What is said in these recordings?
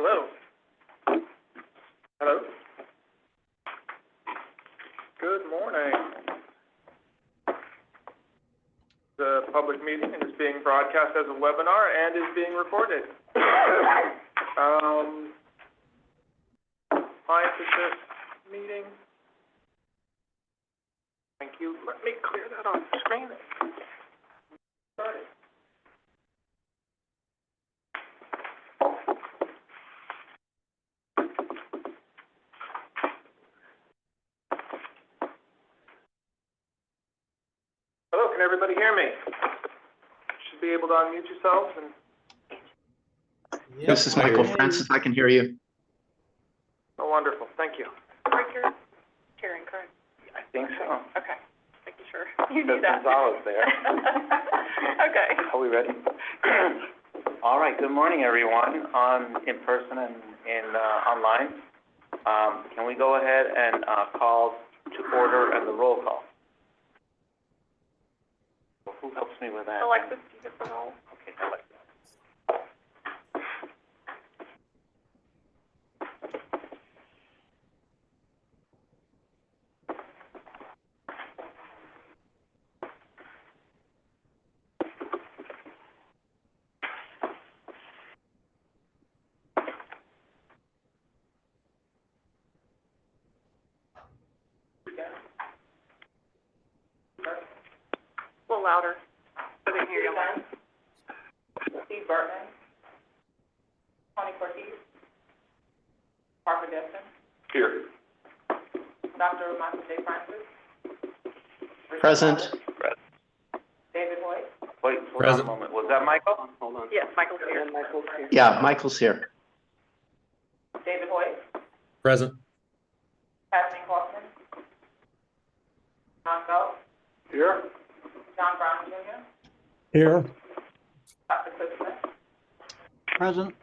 Hello. Hello. Good morning. The public meeting is being broadcast as a webinar and is being recorded. Hi to this meeting. Thank you. Let me clear that off the screen. Started. Hello, can everybody hear me? Should be able to unmute yourselves. And This is Michael Francis. I can hear you. oh, wonderful. Thank you. Rick, you're sharing, correct? I think so. Okay, making sure you need that. Gonzalez there. Okay. Are we ready? All right. Good morning, everyone, in person and online. Can we go ahead and call to order and the roll call? Well, who helps me with that? Alexis, do you get the roll? Okay, Alexis. A little louder, so they can hear you. Steve Burton, Tony Cortez, Parker Destin, Here. Dr. Michael J. Francis, Present. David Hoyt, Wait, hold on a moment. Was that Michael? Hold on. Yes, Michael's here. Michael's here. Yeah, Michael's here. David Hoyt, Present. Kathleen Kaufman, John Galt, Here. John Brown Jr., Here. Dr. Chris Smith, Present.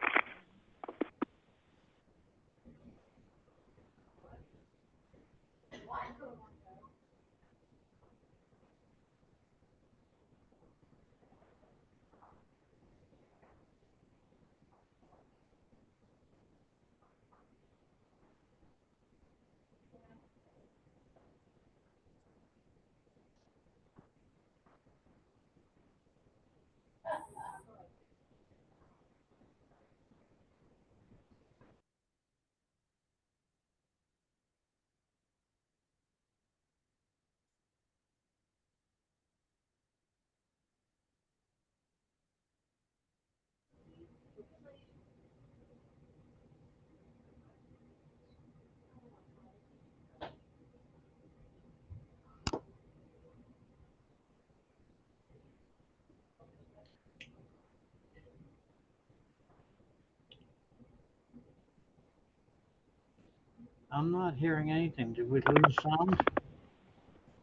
I'm not hearing anything. Did we lose sound?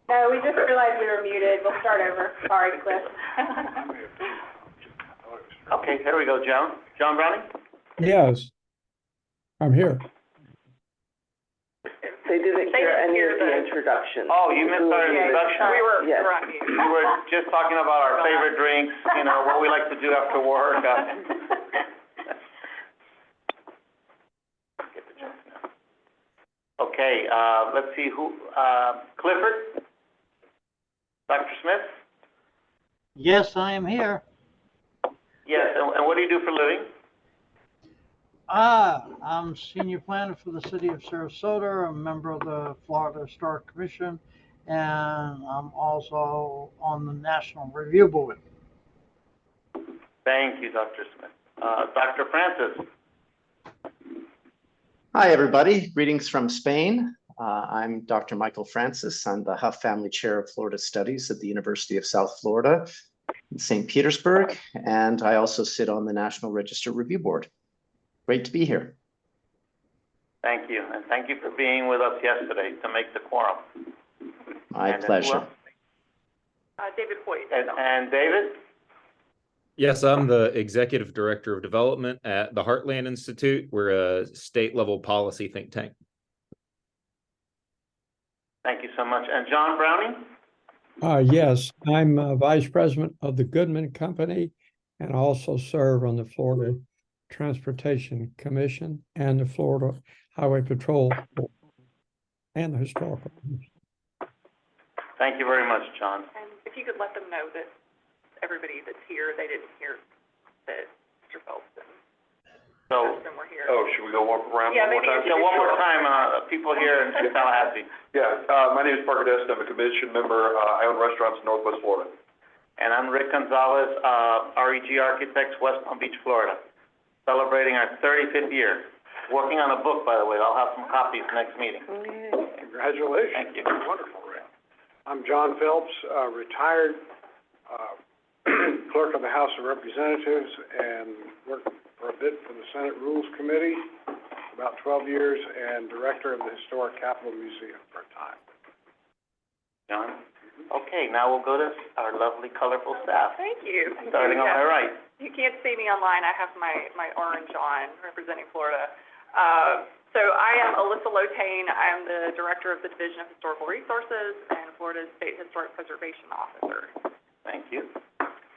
No, we just realized we were muted. We'll start over. Sorry, Cliff. Okay, here we go, John. John Browning? Yes. I'm here. They didn't hear any of the introduction. Oh, you missed our introduction? We were, Yes. right. We were just talking about our favorite drinks, what we like to do after work. Get the jokes now. Okay, let's see who, Clifford? Dr. Smith? Yes, I am here. Yes, and what do you do for a living? I'm senior planner for the city of Sarasota. I'm a member of the Florida Historic Commission, and I'm also on the National Review Board. Thank you, Dr. Smith. Dr. Francis? Hi, everybody. Greetings from Spain. I'm Dr. Michael Francis. I'm the Huff Family Chair of Florida Studies at the University of South Florida in St. Petersburg, and I also sit on the National Register Review Board. Great to be here. Thank you, and thank you for being with us yesterday to make the quorum. My And pleasure. who else? David Hoyt. And David? Yes, I'm the Executive Director of Development at the Heartland Institute. We're a state-level policy think tank. Thank you so much. And John Browning? Yes, I'm Vice President of the Goodman Company and also serve on the Florida Transportation Commission and the Florida Highway Patrol Board and the Historical Commission. Thank you very much, John. And if you could let them know that everybody that's here, they didn't hear that Mr. Phelps and So, Justin were here. Oh, should we go around Yeah, one more maybe time? so one more time, people here in Tallahassee. Yeah, my name is Parker Dest, I'm a commission member, I own restaurants in Northwest Florida. And I'm Rick Gonzalez, REG Architects, West Palm Beach, Florida, celebrating our 35th year. Working on a book, by the way. I'll have some copies next meeting. Congratulations. Thank you. Wonderful, Rick. I'm John Phelps, retired clerk of the House of Representatives and worked for a bit for the Senate Rules Committee, about 12 years, and director of the Historic Capitol Museum for a time. John? Okay, now we'll go to our lovely, colorful staff. Thank you. Starting on my right. You can't see me online, I have my orange on, representing Florida. So I am Alyssa Lotane, I am the Director of the Division of Historical Resources and Florida's State Historic Preservation Officer. Thank you.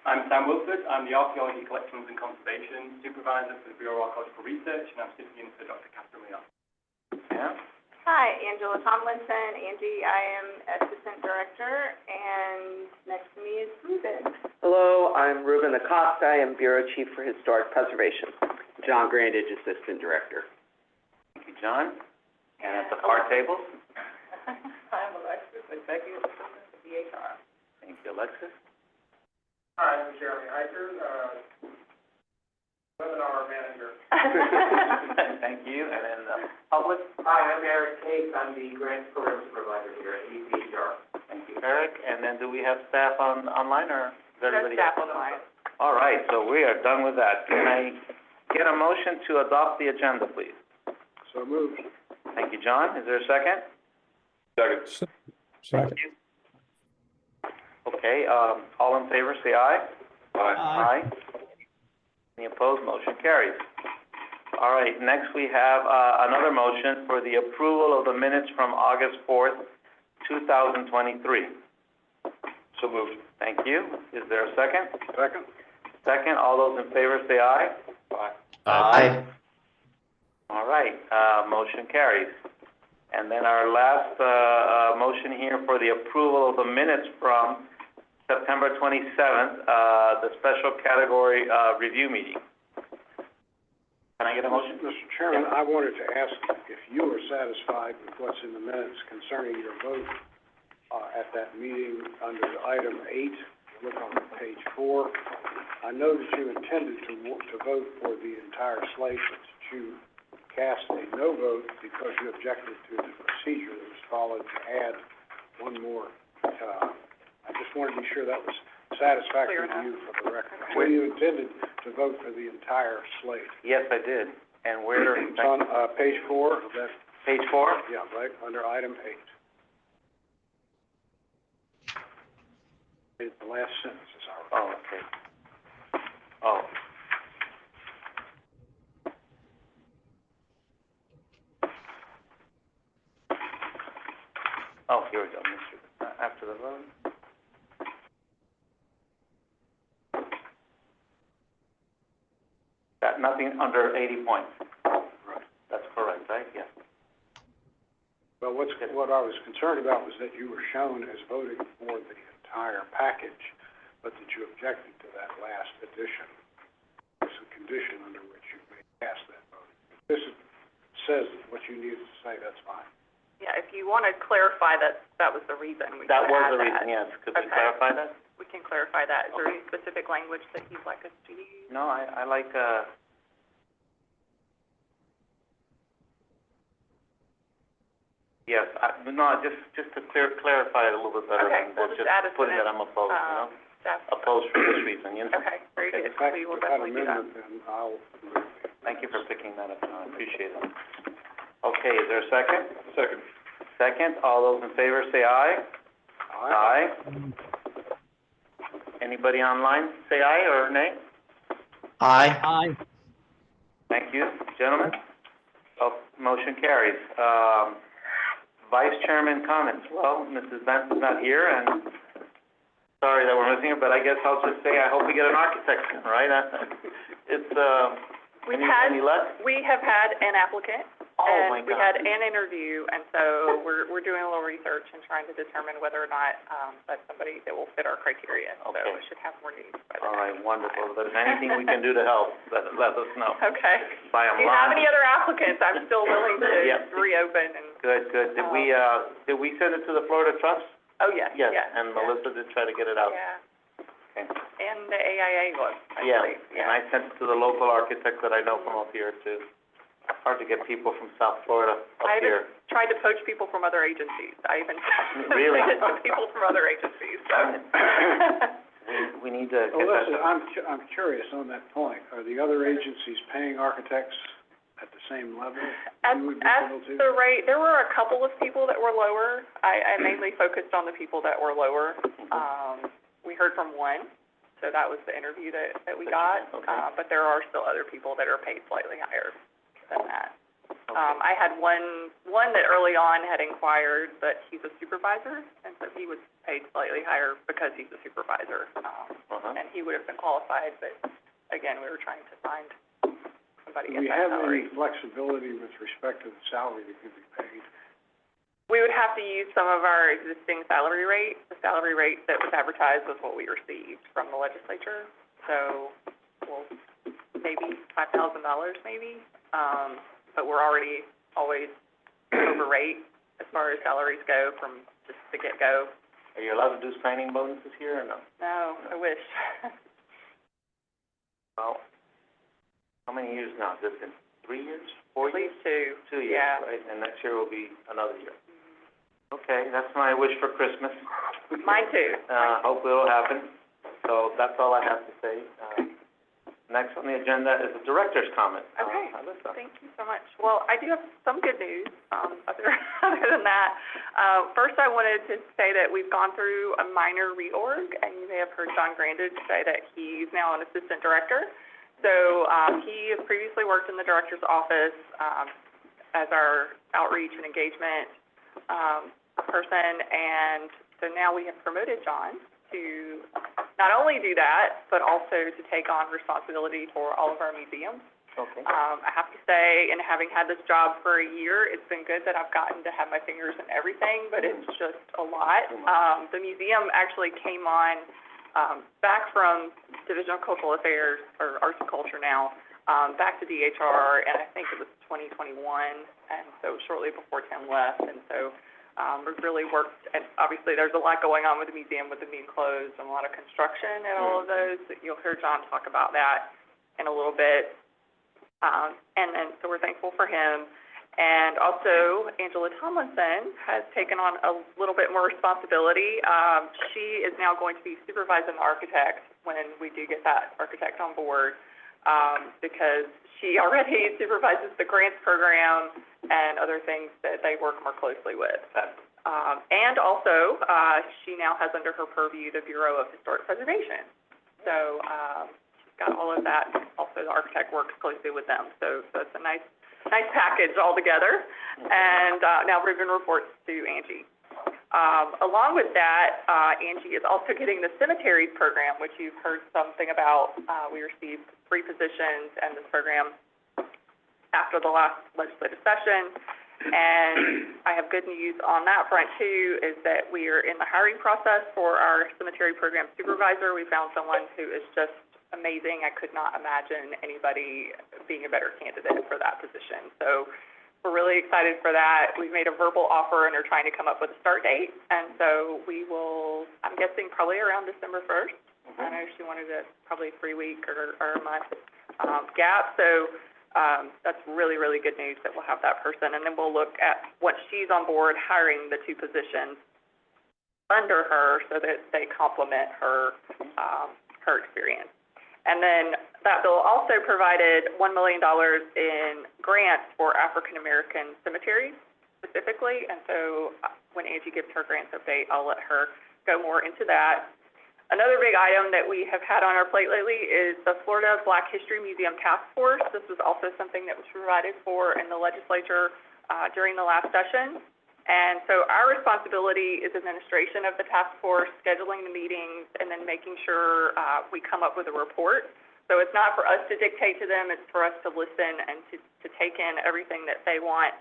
I'm Sam Wilford. I'm the Archaeology Collections and Conservation Supervisor for the Bureau of Archaeological Research, and I'm sitting in for Dr. Catherine Leon. Yeah? Hi, Angela Tomlinson. Angie, I am Assistant Director, and next to me is Ruben. Hello, I'm Ruben Acosta, I am Bureau Chief for Historic Preservation. John Grandage, Assistant Director. Thank you, John. And at the far table? I'm Alexis, Executive Assistant to DHR. Thank you, Alexis. Hi, I'm Jeremy Hiker, Webinar Manager. Thank you. And then the public? Hi, I'm Eric Case. I'm the Grants Program Supervisor here at ECHR. Thank you, Eric. And then do we have staff online, or is everybody? No staff online. All right, so we are done with that. Can I get a motion to adopt the agenda, please? So moved. Thank you, John. Is there a second? Second. Second. Okay, all in favor, say aye. Aye. Any opposed? Motion carries. All right, next we have, another motion for the approval of the minutes from August 4th, 2023. So moved. Thank you. Is there a second? Second. Second, all those in favor say aye. Aye. All right, motion carries. And then our last, motion here for the approval of the minutes from September 27th, the special category, review meeting. Can I get a motion? Mr. Chairman, I wanted to ask if you were satisfied with what's in the minutes concerning your vote, at that meeting under item 8, look on page 4. I know that you intended to vote for the entire slate, but that you cast a no vote because you objected to the procedure that was followed to add one more. I just wanted to be sure that was satisfactory to you for the record. So you intended to vote for the entire slate. Yes, I did. And where? It's on, page 4 of that. Page 4? Yeah, right, under item 8. It's the last sentence, is our. Oh, okay. Oh. Oh, here we go, Mr. After the vote. Got nothing under 80 points. Right. That's correct, right? Yes. Well, what I was concerned about was that you were shown as voting for the entire package, but that you objected to that last addition. It's a condition under which you may cast that vote. If this says what you needed to say, that's fine. Yeah, if you want to clarify that was the reason, we can That was add the reason, that. yes. Could we Okay. clarify that? We can clarify that. Is there any specific language that you'd like us to use? No, I like, yes, just to clarify it a little bit better Okay, than we'll that, just just add a putting that sentence, I'm opposed, you know? Staff. Opposed for this reason, you know? Okay, very good. In fact, We will with that definitely do that. amendment, then I'll move it. Thank you for picking that up, John, I appreciate it. Okay, is there a second? Second. Second, all those in favor say aye. Aye. Anybody online say aye or nay? Aye. Aye. Thank you, gentlemen. Oh, motion carries. Vice Chairman comments. Well, Mrs. Benson's not here, and sorry that we're missing her, but I guess I'll just say I hope we get an architect soon, right? It's, Any luck? We have had an applicant. Oh, my And we God. had an interview, and so we're doing a little research and trying to determine whether or not, that's somebody that will fit our criteria. Okay. So we should have more news by the All right, next wonderful. time. If there's anything we can do to help, let us know. Okay. Buy If 'em you have lunch. any other applicants, I'm still willing to Yep. reopen and, Good. Did we send it to the Florida Trust? oh, yes, Yes, yes. and yes. Melissa did try to get it out. Yeah. Okay. And the AIA was, I Yeah, believe, and I sent it to the local architect that I know from up here too. Hard to get people from South Florida I up here. even tried to poach people from other agencies. I even Really? sent it to people from other agencies, so. We need to get Well, that. listen, I'm curious on that point. Are the other agencies paying architects at the same level At you would be able to? the rate, there were a couple of people that were lower. I mainly focused on the people that were lower. We heard from one, so that was the interview that we got. Okay. But there are still other people that are paid slightly higher than that. Okay. I had one that early on had inquired, but he's a supervisor, and so he was paid slightly higher because he's a supervisor. And he would have been qualified, but again, we were trying to find somebody Do at we that have salary. any flexibility with respect to the salary that could be paid? We would have to use some of our existing salary rate. The salary rate that was advertised was what we received from the legislature. So, well, maybe $5,000 maybe. But we're already always over rate as far as salaries go from just the get-go. Are you allowed to do signing bonuses here or no? No, I wish. Well, how many years now? Has it been 3 years, 4 At years? least two. 2 years, Yeah. right? And next year will be another year. Okay, that's my wish for Christmas. Mine too. Hopefully it'll happen. So that's all I have to say. Next on the agenda is the director's comment. Okay. Alyssa. Thank you so much. Well, I do have some good news, other than that. First, I wanted to say that we've gone through a minor reorg, and you may have heard John Grandage say that he's now an assistant director. So, he has previously worked in the director's office, as our outreach and engagement, person, and so now we have promoted John to not only do that, but also to take on responsibility for all of our museums. Okay. I have to say, in having had this job for a year, it's been good that I've gotten to have my fingers in everything, but it's just a lot. The museum actually came on, back from Division of Cultural Affairs, or Arts and Culture now, back to DHR, and I think it was 2021, and so shortly before Tim left, and so we've really worked, and obviously there's a lot going on with the museum with it being closed and a lot of construction and all of those. You'll hear John talk about that in a little bit. And then, so we're thankful for him. And also, Angela Tomlinson has taken on a little bit more responsibility. She is now going to be supervising the architect when we do get that architect on board, because she already supervises the grants program and other things that they work more closely with. And also, she now has under her purview the Bureau of Historic Preservation. So, she's got all of that. Also, the architect works closely with them. So it's a nice package altogether. And, now Ruben reports to Angie. Along with that, Angie is also getting the cemeteries program, which you've heard something about. We received 3 positions in this program after the last legislative session. And I have good news on that front too, is that we are in the hiring process for our cemetery program supervisor. We found someone who is just amazing. I could not imagine anybody being a better candidate for that position. So we're really excited for that. We've made a verbal offer and are trying to come up with a start date. And so we will, I'm guessing probably around December 1st. I know she wanted a probably 3-week or a month gap. So that's really, really good news that we'll have that person. And then we'll look at, once she's on board, hiring the 2 positions under her so that they complement her experience. And then that bill also provided $1 million in grants for African American cemeteries specifically. And so when Angie gives her grants update, I'll let her go more into that. Another big item that we have had on our plate lately is the Florida Black History Museum Task Force. This was also something that was provided for in the legislature during the last session. And so our responsibility is administration of the task force, scheduling the meetings, and then making sure we come up with a report So it's not for us to dictate to them, it's for us to listen and to take in everything that they want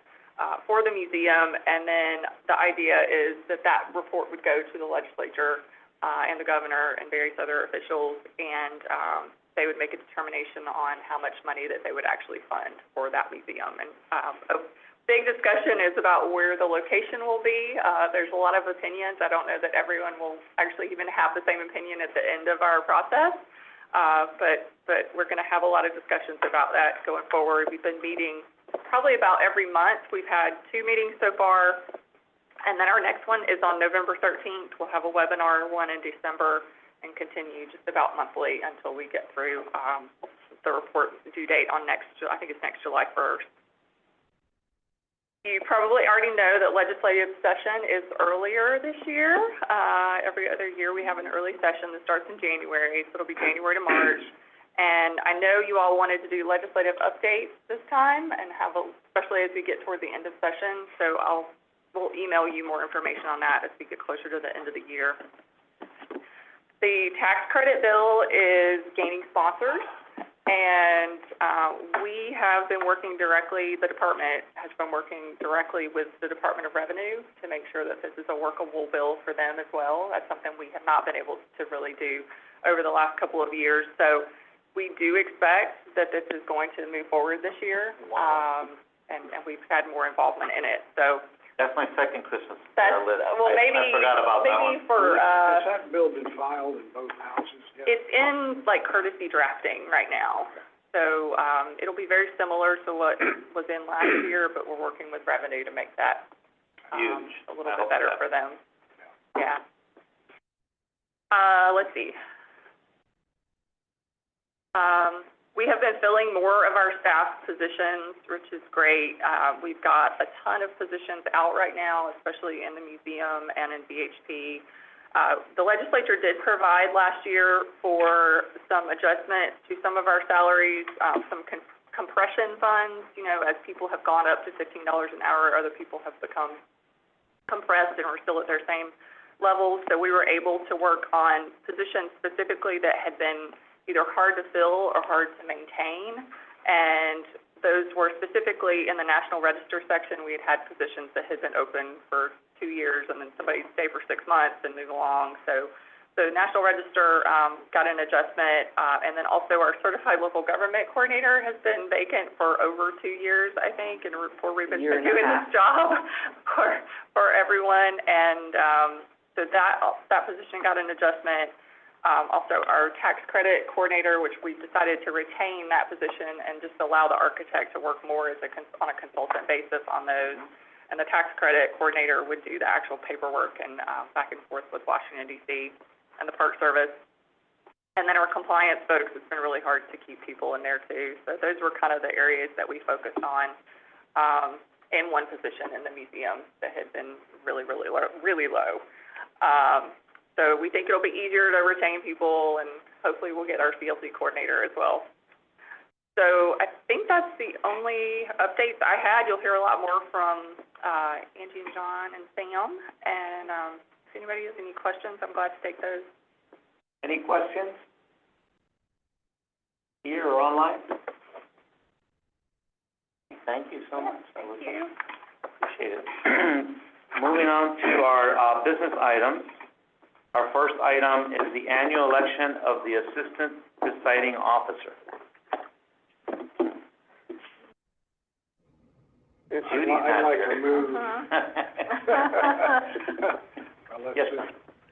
for the museum. And then the idea is that that report would go to the legislature and the governor and various other officials, and they would make a determination on how much money that they would actually fund for that museum. And a big discussion is about where the location will be. There's a lot of opinions. I don't know that everyone will actually even have the same opinion at the end of our process. But we're going to have a lot of discussions about that going forward. We've been meeting probably about every month. We've had 2 meetings so far, and then our next one is on November 13th. We'll have a webinar, one in December, and continue just about monthly until we get through the report due date on next July 1st. You probably already know that legislative session is earlier this year. Every other year we have an early session that starts in January, so it'll be January to March. And I know you all wanted to do legislative updates this time, and especially as we get toward the end of session. So we'll email you more information on that as we get closer to the end of the year. The tax credit bill is gaining sponsors. And we have been working directly, the department has been working directly with the Department of Revenue to make sure that this is a workable bill for them as well. That's something we have not been able to really do over the last couple of years. So we do expect that this is going to move forward this year, and we've had more involvement in it. So That's my second Christmas. Well, maybe, I forgot about that one. maybe for, Has that bill been filed in both houses yet? it's in like courtesy drafting right now. So, it'll be very similar to what was in last year, but we're working with Revenue to make that, Huge. a little bit better for them. Yeah. Let's see. We have been filling more of our staff positions, which is great. We've got a ton of positions out right now, especially in the museum and in BHP. The legislature did provide last year for some adjustments to some of our salaries, some compression funds, as people have gone up to $15 an hour, other people have become compressed and are still at their same levels. So we were able to work on positions specifically that had been either hard to fill or hard to maintain, and those were specifically in the National Register section. We had positions that had been open for 2 years, and then somebody stayed for 6 months and move along. So National Register got an adjustment, and then also our Certified Local Government Coordinator has been vacant for over 2 years, I think, and before we've been doing this job for everyone, and so that position got an adjustment. Also, our tax credit coordinator, which we've decided to retain that position and just allow the architect to work more on a consultant basis on those. And the tax credit coordinator would do the actual paperwork and back and forth with Washington, D.C. and the Park Service. And then our compliance folks, it's been really hard to keep people in there too. So those were kind of the areas that we focused on in one position in the museum that had been really, really low. So we think it'll be easier to retain people, and hopefully we'll get our CLC coordinator as well. So I think that's the only updates I had. You'll hear a lot more from Angie and John and Sam. And if anybody has any questions, I'm glad to take those. Any questions? Here or online? Thank you so much. Thank you. Appreciate it. Moving on to our business items. Our first item is the annual election of the Assistant Presiding Officer. I'd like to move. Yes, sir.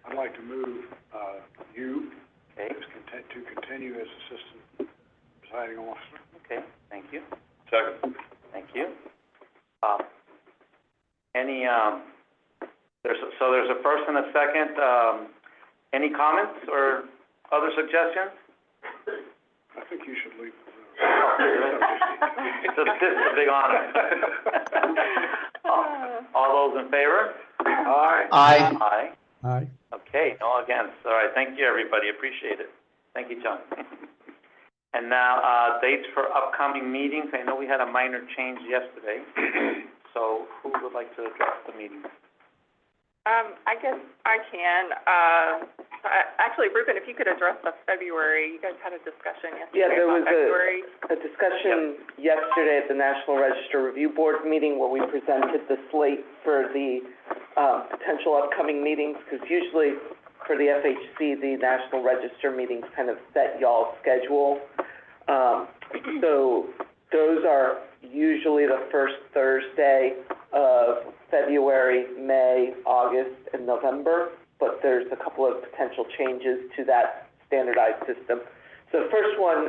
I'd like to move you Okay. to continue as Assistant Presiding Officer. Okay, thank you. Second. Thank you. There's a first and a second. Any comments or other suggestions? I think you should leave. It's a big honor. All those in favor? Aye. Aye. Aye. Aye. Okay, no against. All right, thank you, everybody. Appreciate it. Thank you, John. And now, dates for upcoming meetings. I know we had a minor change yesterday. So who would like to address the meeting? I guess I can. Actually, Ruben, if you could address the February, you guys had a discussion Yeah, yesterday there about was February. a discussion yesterday at the National Register Review Board meeting where we presented the slate for the potential upcoming meetings, because usually for the FHC, the National Register meetings kind of set y'all's schedule. So those are usually the first Thursday of February, May, August, and November, but there's a couple of potential changes to that standardized system. So the first one,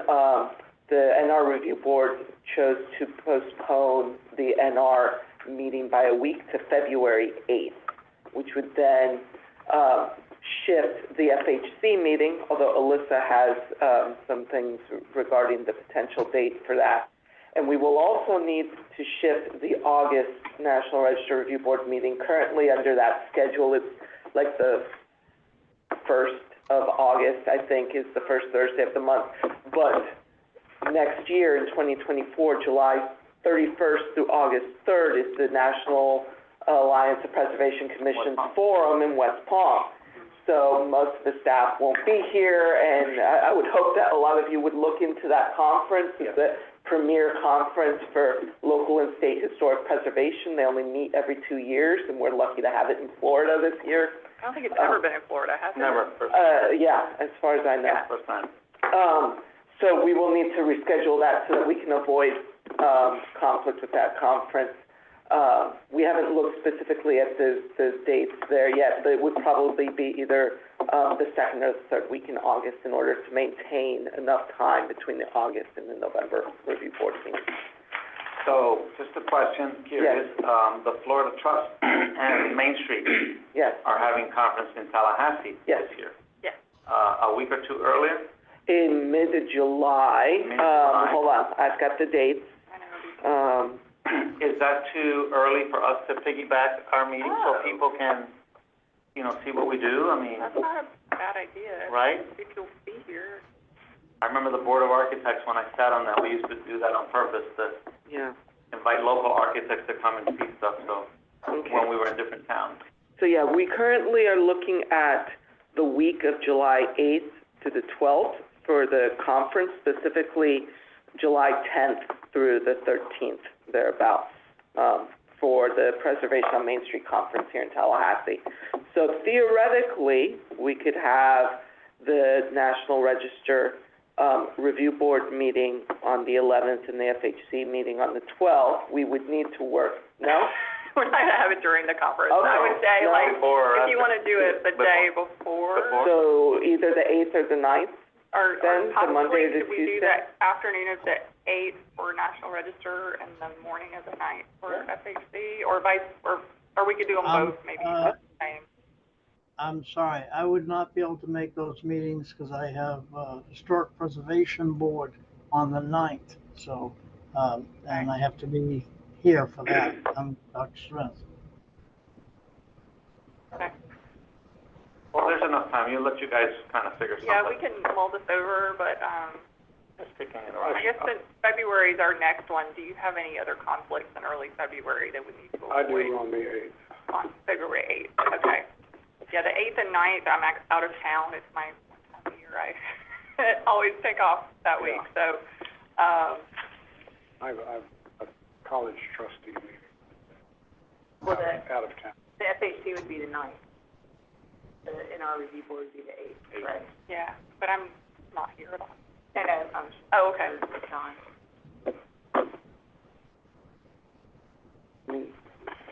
the NR Review Board chose to postpone the NR meeting by a week to February 8th, which would then shift the FHC meeting, although Alyssa has some things regarding the potential date for that. And we will also need to shift the August National Register Review Board meeting. Currently under that schedule, it's like the 1st of August, I think, is the first Thursday of the month. But next year in 2024, July 31st through August 3rd is the National Alliance of Preservation Commissions Forum in West Palm. So most of the staff won't be here, and I would hope that a lot of you would look into that conference. It's the premier conference for local and state historic preservation. They only meet every 2 years, and we're lucky to have it in Florida this year. I don't think it's ever been in Florida, has it? Never. Yeah, as far as I know. Yeah. First time. So we will need to reschedule that so that we can avoid conflict with that conference. We haven't looked specifically at the dates there yet, but it would probably be either the second or the third week in August in order to maintain enough time between the August and the November review board meetings. So, just a question, curious, the Florida Trust and Main Street Yes. are having conference in Tallahassee Yes. this year. Yes. A week or two earlier? In mid-July, Mid-July. hold on, I've got the dates. I know. Is that too early for us to piggyback our meeting so Oh. people can, you know, see what we do? I mean, That's not a bad idea. right? If you'll be here. I remember the Board of Architects, when I sat on that, we used to do that on purpose, to Yeah, invite local architects to come and see stuff, so, okay. when we were in different towns. So yeah, we currently are looking at the week of July 8th to the 12th for the conference, specifically July 10th through the 13th, thereabouts, for the Preservation on Main Street Conference here in Tallahassee. So theoretically, we could have the National Register Review Board meeting on the 11th and the FHC meeting on the 12th. We would need to work, no? We're not gonna have it during the conference. Okay. I would say, No. like, Before or if you after? wanna do it the day before, So either the 8th or the 9th? or Then, the Monday or possibly, the could we do Tuesday? the afternoon of the 8th for National Register and the morning of the 9th for FHC, or or we could do them both, maybe, at the same. I'm sorry, I would not be able to make those meetings because I have Historic Preservation Board on the 9th. So, and I have to be here for that. I'm Dr. Smith. Okay. Well, there's enough time, you let you guys kind of figure something. Yeah, we can mull this over, but, Just kicking it I around. guess since February is our next one, do you have any other conflicts in early February that we need to I avoid? do on the 8th. On February 8th, okay. Yeah, the 8th and 9th, I'm out of town, it's my one time of year, I always take off that week, so, I've a college trustee meeting Well, out of town. the FHC would be the 9th. The NR review board would be the 8th, right? yeah, but I'm not here at all. No, no, Oh, okay. John.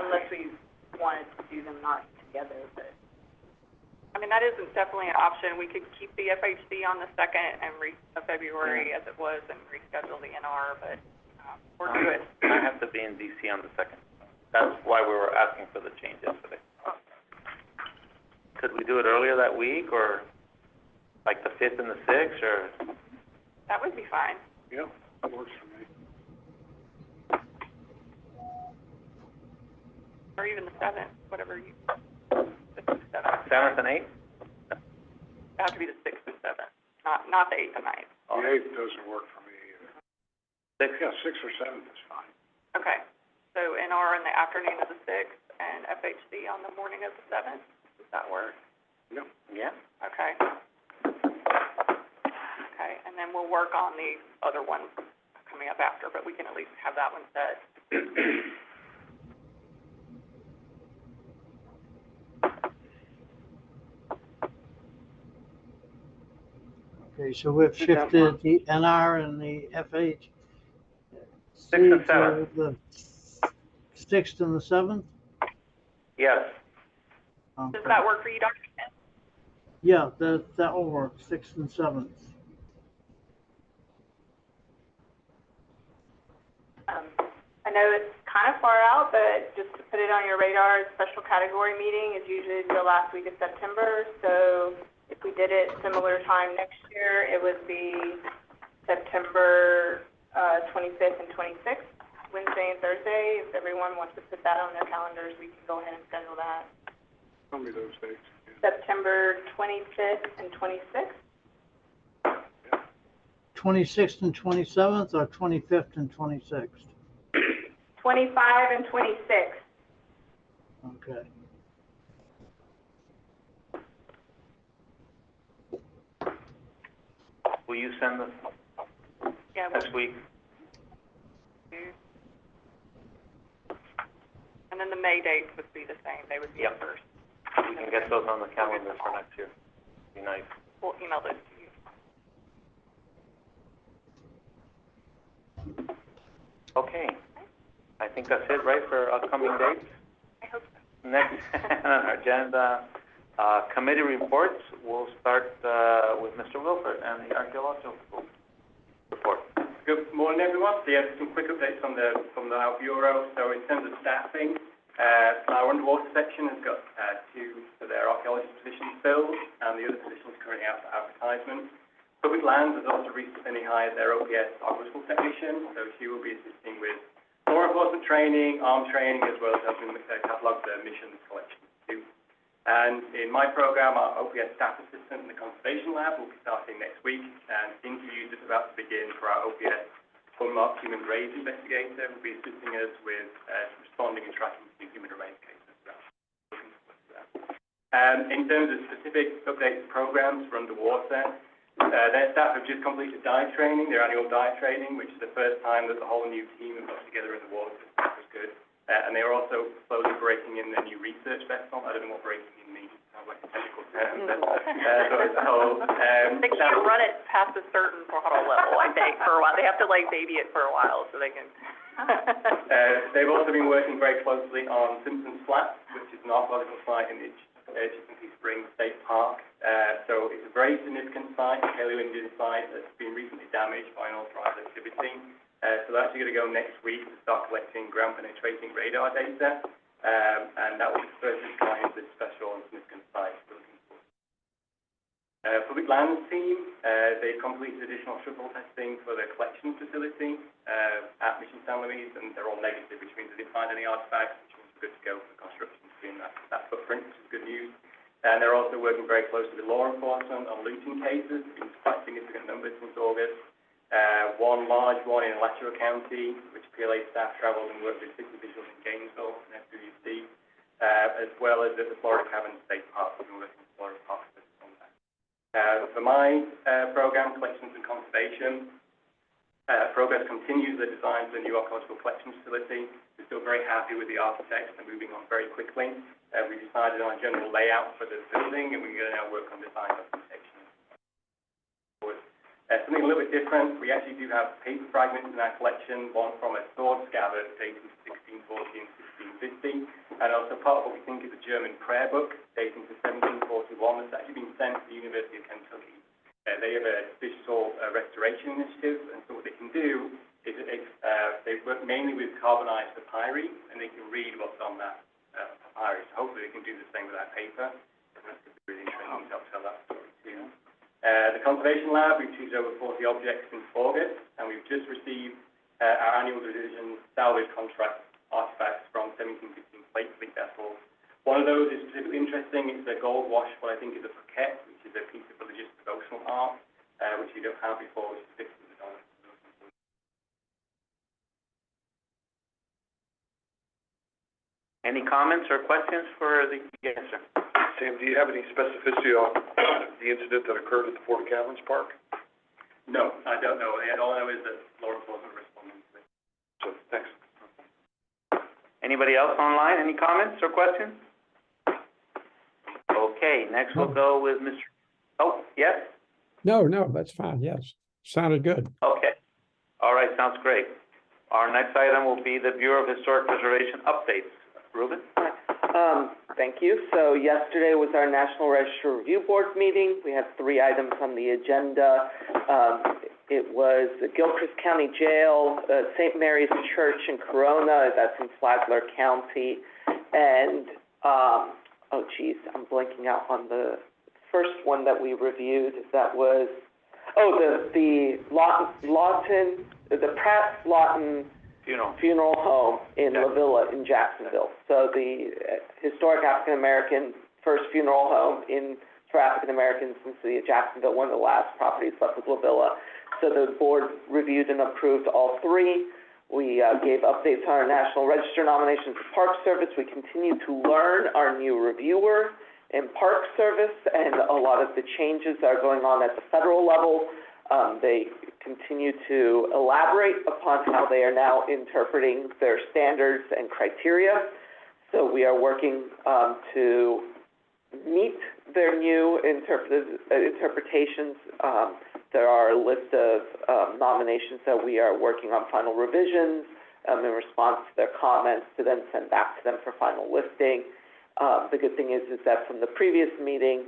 Unless we wanted to do them not together, but. I mean, that isn't definitely an option, we could keep the FHC on the 2nd and of February as it was and reschedule the NR, but, we're good. I have to be in DC on the 2nd. That's why we were asking for the change yesterday. Could we do it earlier that week, or like the 5th and the 6th, or? That would be fine. Yep, that works for me. Or even the 7th, whatever you, 5th or 7th. 7th and 8th? It have to be the 6th or 7th, not the 8th and 9th. The 8th doesn't work for me either. 6th? Yeah, 6th or 7th is fine. Okay, so NR in the afternoon of the 6th and FHC on the morning of the 7th. Does that work? Yep. Yeah. Okay. Okay, and then we'll work on the other ones coming up after, but we can at least have that one set. Okay, so we've shifted the NR and the FH. 6th and 7th. The 6th and the 7th? Yes. Does Okay. that work for you, Dr. Smith? Yeah, that will work, 6th and 7th. I know it's kind of far out, but just to put it on your radar, special category meeting is usually the last week of September. So if we did it similar time next year, it would be September 25th and 26th, Wednesday and Thursday. If everyone wants to put that on their calendars, we can go ahead and schedule that. Tell me those dates. September 25th and 26th. 26th and 27th, or 25th and 26th? 25 and 26. Okay. Will you send this Yeah. next week? And then the May dates would be the same. They would be Yep. first. We can get those on the calendar for next year. Be nice. We'll email those to you. Okay. I think that's it, right, for upcoming dates? I hope so. Next on our agenda, committee reports. We'll start with Mr. Wilford and the archaeological report. Good morning, everyone. So, yeah, some quick updates from our bureau. So, in terms of staffing, our underwater section has got two of their archaeology positions filled, and the other positions currently out for advertisement. Public Lands has also recently hired their OPS archaeological technician, so she will be assisting with law enforcement training, arms training, as well as helping catalogue the missions collections too. And in my program, our OPS staff assistant in the conservation lab will be starting next week, and interviews are about to begin for our OPS unmarked human remains investigator, who will be assisting us with responding and tracking to human remains cases. In terms of specific updates programs for underwater, their staff have just completed dive training, their annual dive training, which is the first time that the whole new team have got together in the water. That was good. And they are also slowly breaking in their new research vessel. I don't know what breaking in means. Sounds like a technical term. But, so as a whole, They can't run it past a certain throttle level, I think, for a while. They have to, like, baby it for a while so they can... They've also been working very closely on Simpsons Flat, which is an archaeological site in Chickasee Springs State Park. So it's a very significant site, a Paleo-Indian site that's been recently damaged by an unauthorized activity. So they're actually going to go next week to start collecting ground-penetrating radar data, and that will be the first of its kind of this special and significant site we're looking for. Public Lands team, they've completed additional structural testing for their collection facility at Mission San Luis, and they're all negative, which means they didn't find any artifacts, which means we're good to go for construction in that footprint, which is good news. And they're also working very closely with law enforcement on looting cases, in quite significant numbers since August. One large one in Alachua County, which PLA staff traveled and worked with city officials in Gainesville and FWC, as well as at the Florida Cavern State Park. We've been working with Florida Park on that. For my program, Collections and Conservation, progress continues the design for the new archaeological collection facility. We're still very happy with the architects and moving on very quickly. We decided on a general layout for the building, and we're going to now work on design documentation. Something a little bit different, we actually do have paper fragments in our collection, one from a sword scabbard dating from 1640 and 1650, and also part of what we think is a German prayer book dating to 1741 that's actually been sent to the University of Kentucky. They have a digital restoration initiative, and so what they can do is they work mainly with carbonized papyri, and they can read what's on that papyri. So hopefully they can do the same with that paper. And that's going to be really interesting to help tell that story too. The Conservation Lab, we've received over 40 objects since August, and we've just received our annual division salvage contract artifacts from 1715 plate fleet vessels. One of those is particularly interesting. It's a gold wash, what I think is a plaquette, which is a piece of religious devotional art, which we don't have before, which is $600. Any comments or questions for the, yes, sir? Sam, do you have any specificity on the incident that occurred at the Fort Caverns Park? No, I don't know. All I know is that Lawrence wasn't responding to it. So, thanks. Anybody else online? Any comments or questions? Okay, next we'll go with Mr. Oh, yes? No, that's fine. Yes, sounded good. Okay. All right, sounds great. Our next item will be the Bureau of Historic Preservation updates. Ruben? Thank you. So yesterday was our National Register Review Board meeting. We had 3 items on the agenda. It was the Gilchrist County Jail, St. Mary's Church in Corona, that's in Flagler County, and, oh geez, I'm blanking out on the first one that we reviewed. That was, the Lawton, the Pratt Lawton Funeral Home in La Villa in Jacksonville. So the historic African-American first funeral home for African-Americans in the city of Jacksonville, one of the last properties left with La Villa. So the board reviewed and approved all 3. We gave updates on our National Register nominations for Park Service. We continue to learn our new reviewer in Park Service and a lot of the changes that are going on at the federal level. They continue to elaborate upon how they are now interpreting their standards and criteria. So we are working to meet their new interpretations. There are a list of nominations that we are working on final revisions in response to their comments to then send back to them for final listing. The good thing is that from the previous meeting,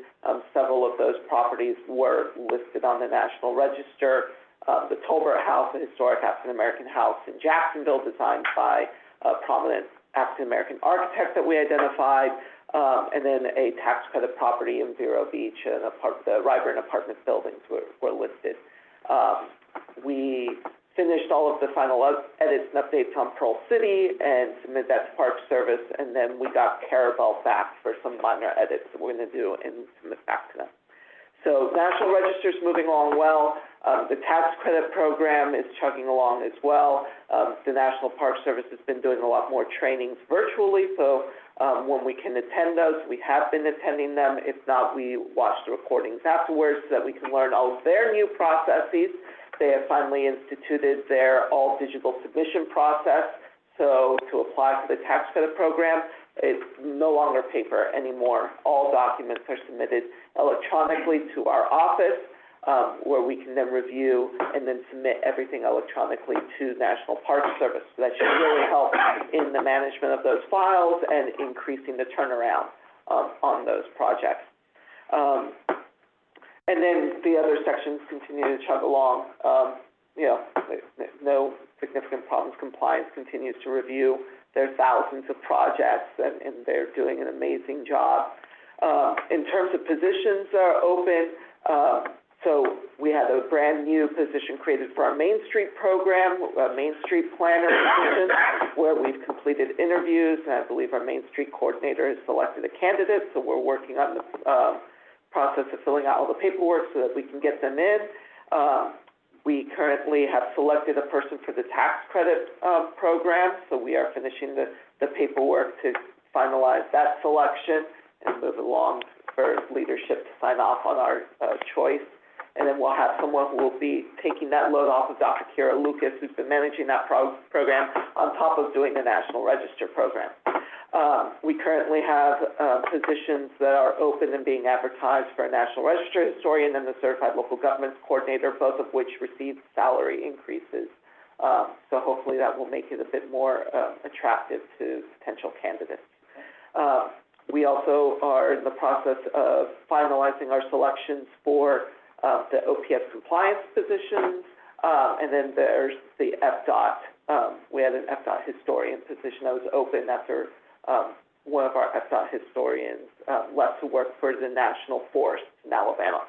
several of those properties were listed on the National Register. The Tolbert House, a historic African-American house in Jacksonville, designed by a prominent African-American architect that we identified, and then a tax credit property in Vero Beach, and the Ryburn apartment buildings were listed. We finished all of the final edits and updates on Pearl City and submitted that to Park Service, and then we got Carabel back for some minor edits that we're going to do and submit back to them. So National Register is moving along well. The tax credit program is chugging along as well. The National Park Service has been doing a lot more trainings virtually, so when we can attend those, we have been attending them. If not, we watch the recordings afterwards so that we can learn all of their new processes. They have finally instituted their all-digital submission process. So to apply for the tax credit program, it's no longer paper anymore. All documents are submitted electronically to our office, where we can then review and then submit everything electronically to National Park Service. So that should really help in the management of those files and increasing the turnaround on those projects. And then the other sections continue to chug along. No significant problems. Compliance continues to review. There are thousands of projects, and they're doing an amazing job. In terms of positions that are open, so we had a brand new position created for our Main Street program, a Main Street planner position, where we've completed interviews, and I believe our Main Street coordinator has selected a candidate, so we're working on the process of filling out all the paperwork so that we can get them in. We currently have selected a person for the tax credit program, so we are finishing the paperwork to finalize that selection and move along for leadership to sign off on our choice. And then we'll have someone who will be taking that load off of Dr. Kira Lucas, who's been managing that program on top of doing the National Register program. We currently have positions that are open and being advertised for a National Register historian and the Certified Local Governments Coordinator, both of which received salary increases. So hopefully that will make it a bit more attractive to potential candidates. We also are in the process of finalizing our selections for the OPS compliance positions, and then there's the FDOT. We had an FDOT historian position that was open after one of our FDOT historians left to work for the National Forest in Alabama.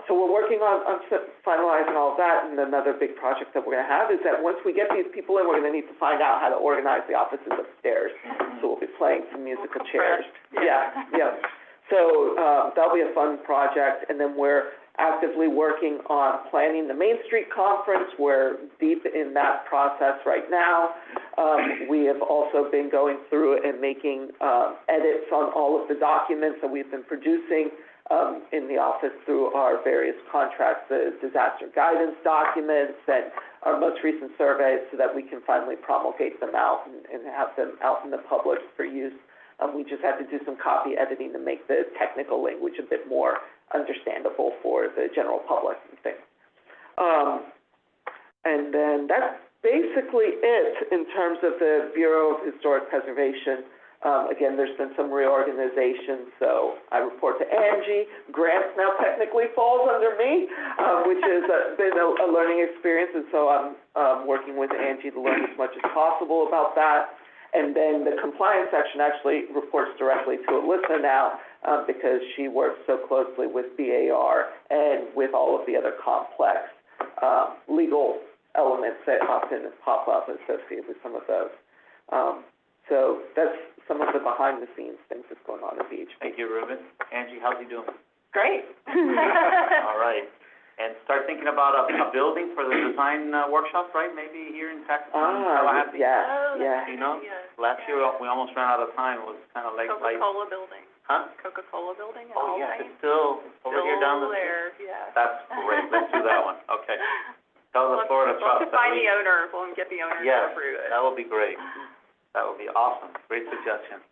So we're working on finalizing all of that, and another big project that we're going to have is that once we get these people in, we're going to need to find out how to organize the offices upstairs. So we'll be playing some musical chairs. Yeah. So that'll be a fun project, and then we're actively working on planning the Main Street Conference. We're deep in that process right now. We have also been going through and making edits on all of the documents that we've been producing in the office through our various contracts, the disaster guidance documents and our most recent surveys, so that we can finally promulgate them out and have them out in the public for use. We just had to do some copy editing to make the technical language a bit more understandable for the general public and things. And then that's basically it in terms of the Bureau of Historic Preservation. Again, there's been some reorganization, so I report to Angie. Grants now technically falls under me, which has been a learning experience, and so I'm working with Angie to learn as much as possible about that. And then the compliance section actually reports directly to Alyssa now, because she works so closely with BAR and with all of the other complex legal elements that often pop up associated with some of those. So that's some of the behind-the-scenes things that's going on at BHP. Thank you, Ruben. Angie, how's he doing? Great. All right. And start thinking about a building for the design workshop, right? Maybe here in Texas. Yeah. You know, last year we almost ran out of time. It was kind of like Coca-Cola building. Huh? Coca-Cola building in Oh, yeah, Albany. it's still over here down the street. there, yeah. That's great. Let's do that one. Okay. Tell the Florida Trust We'll find the owner. We'll get the owner to approve it. that would be great. That would be awesome. Great suggestion.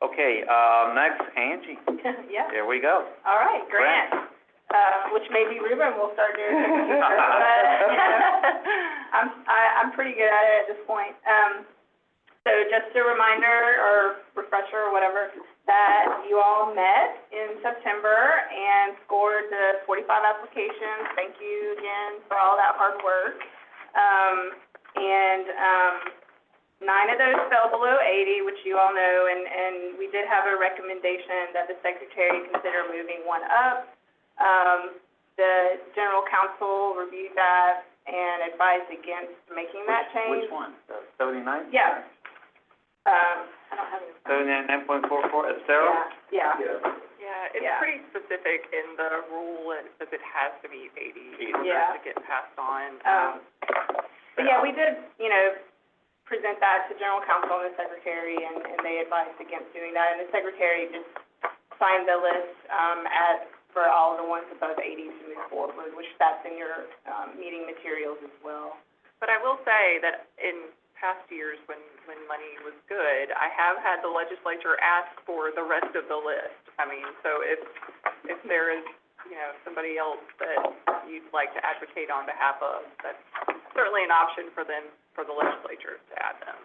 Okay, next, Angie. Yeah, There we go. all right, grant. Which maybe Ruben will start doing in the future, but, I'm pretty good at it at this point. So just a reminder or refresher or whatever, that you all met in September and scored the 45 applications. Thank you again for all that hard work. 9 of those fell below 80, which you all know, and we did have a recommendation that the secretary consider moving one up. The general counsel reviewed that and advised against making that change. Which one? The 79? Yeah. I don't have it. 79.44, Estero? Yeah. Yeah, it's pretty specific in the rule, and it says it has to be 80 in order to get passed on. But yeah, we did, present that to general counsel and the secretary, and they advised against doing that. And the secretary just signed the list, for all the ones above 80 to move forward, which that's in your, meeting materials as well. But I will say that in past years, when money was good, I have had the legislature ask for the rest of the list. I mean, so if there is, somebody else that you'd like to advocate on behalf of, that's certainly an option for them, for the legislature to add them.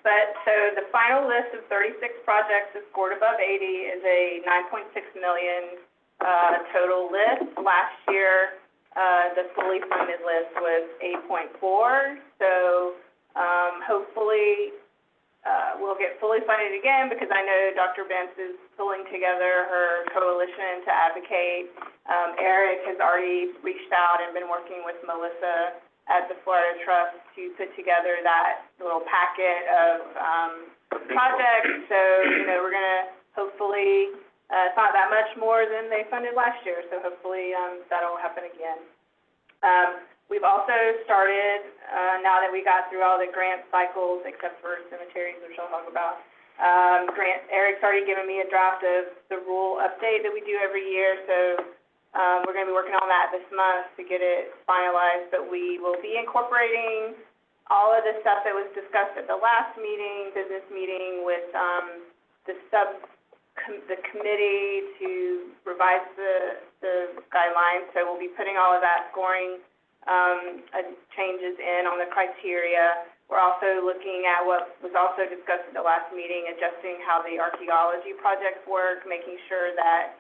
But so the final list of 36 projects that scored above 80 is a $9.6 million total list. Last year, the fully funded list was 8.4. So hopefully we'll get fully funded again, because I know Dr. Bentz is pulling together her coalition to advocate. Eric has already reached out and been working with Melissa at the Florida Trust to put together that little packet of projects. So, we're going to hopefully, it's not that much more than they funded last year, so hopefully that'll happen again. We've also started, now that we got through all the grant cycles, except for cemeteries, which I'll talk about, Eric's already given me a draft of the rule update that we do every year, so we're going to be working on that this month to get it finalized, but we will be incorporating all of the stuff that was discussed at the last meeting, business meeting, with the committee to revise the guidelines. So we'll be putting all of that scoring changes in on the criteria. We're also looking at what was also discussed at the last meeting, adjusting how the archaeology projects work, making sure that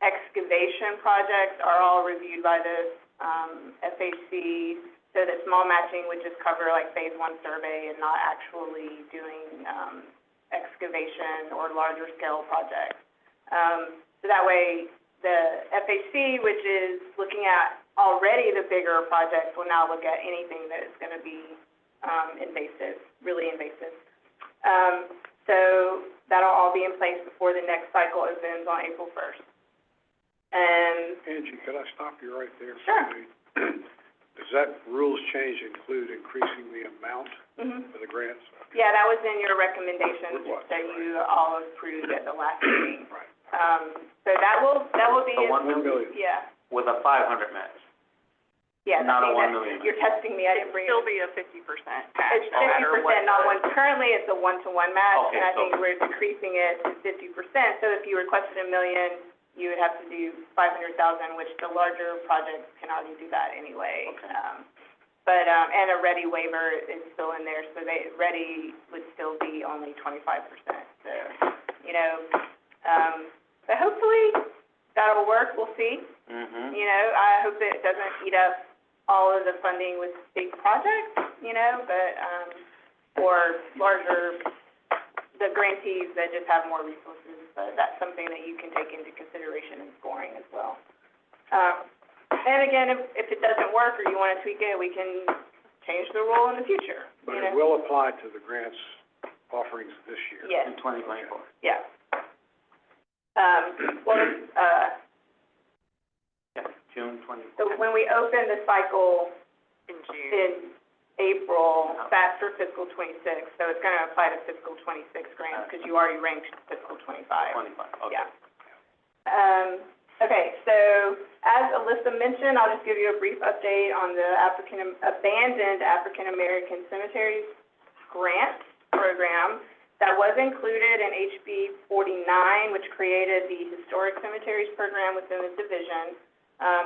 excavation projects are all reviewed by the FHC, so that small matching would just cover like phase 1 survey and not actually doing excavation or larger scale projects. So that way the FHC, which is looking at already the bigger projects, will now look at anything that is going to be invasive, really invasive. So that'll all be in place before the next cycle opens on April 1st. And, Angie, could I stop you right there? Sure. Does that rules change include increasing the amount mhm. for the grants? Yeah, that was in your recommendations It was, that right. you all approved at the last meeting. Right. So that will be, So 1 $1 million. yeah, with a 500 match. yeah. Not a I 1 think million. You're testing me, I didn't bring it. Still be a 50% match, It's no matter what. 50%, not one, currently it's a 1-to-1 match, Okay, and I so- think we're decreasing it to 50%. So if you requested $1 million, you would have to do 500,000, which the larger projects can already do that anyway. Okay. But and a ready waiver is still in there, so ready would still be only 25%. So, you know, but hopefully that'll work, we'll see. Mm-hmm. You know, I hope it doesn't eat up all of the funding with big projects, you know, but, or larger, the grantees that just have more resources, but that's something that you can take into consideration in scoring as well. And again, if it doesn't work or you wanna tweak it, we can change the rule in the future, But you it know? will apply to the grants offerings this year? Yes. In 2024. Yeah. Well, Yeah, June 20. so when we open the cycle In June. in April, that's for fiscal '26, so it's gonna apply to fiscal '26 grants, because you already ranked fiscal '25. 25, okay. Yeah. Okay, so as Alyssa mentioned, I'll just give you a brief update on the abandoned African American cemeteries grant program that was included in HB 49, which created the Historic Cemeteries program within the division.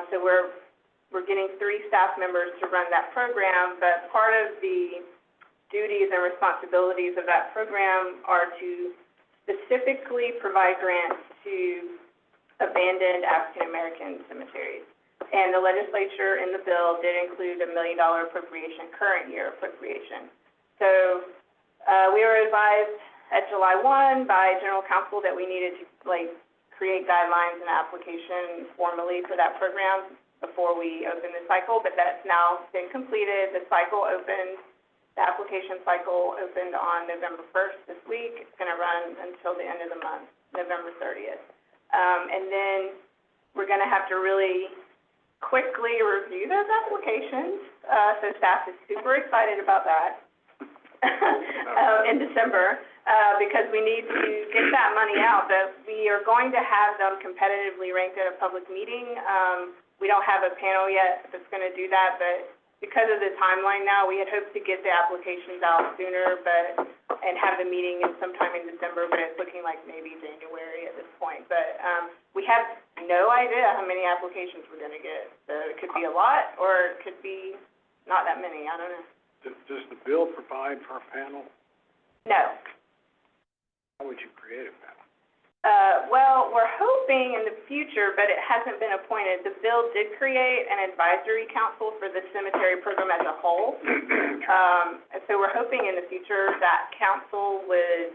So we're getting 3 staff members to run that program, but part of the duties and responsibilities of that program are to specifically provide grants to abandoned African American cemeteries. And the legislature in the bill did include $1 million appropriation, current year appropriation. So, we were advised at July 1 by General Counsel that we needed to, create guidelines and application formally for that program before we open the cycle, but that's now been completed. The cycle opened, the application cycle opened on November 1st this week. It's gonna run until the end of the month, November 30th. And then we're gonna have to really quickly review those applications. So staff is super excited about that, in December, because we need to get that money out. But we are going to have them competitively ranked at a public meeting. We don't have a panel yet that's gonna do that, but because of the timeline now, we had hoped to get the applications out sooner, and have the meeting in sometime in December, but it's looking like maybe January at this point. But, we have no idea how many applications we're gonna get. So it could be a lot, or it could be not that many, I don't know. Does the bill provide for a panel? No. How would you create a panel? Well, we're hoping in the future, but it hasn't been appointed. The bill did create an advisory council for the cemetery program as a whole. And so we're hoping in the future that council would,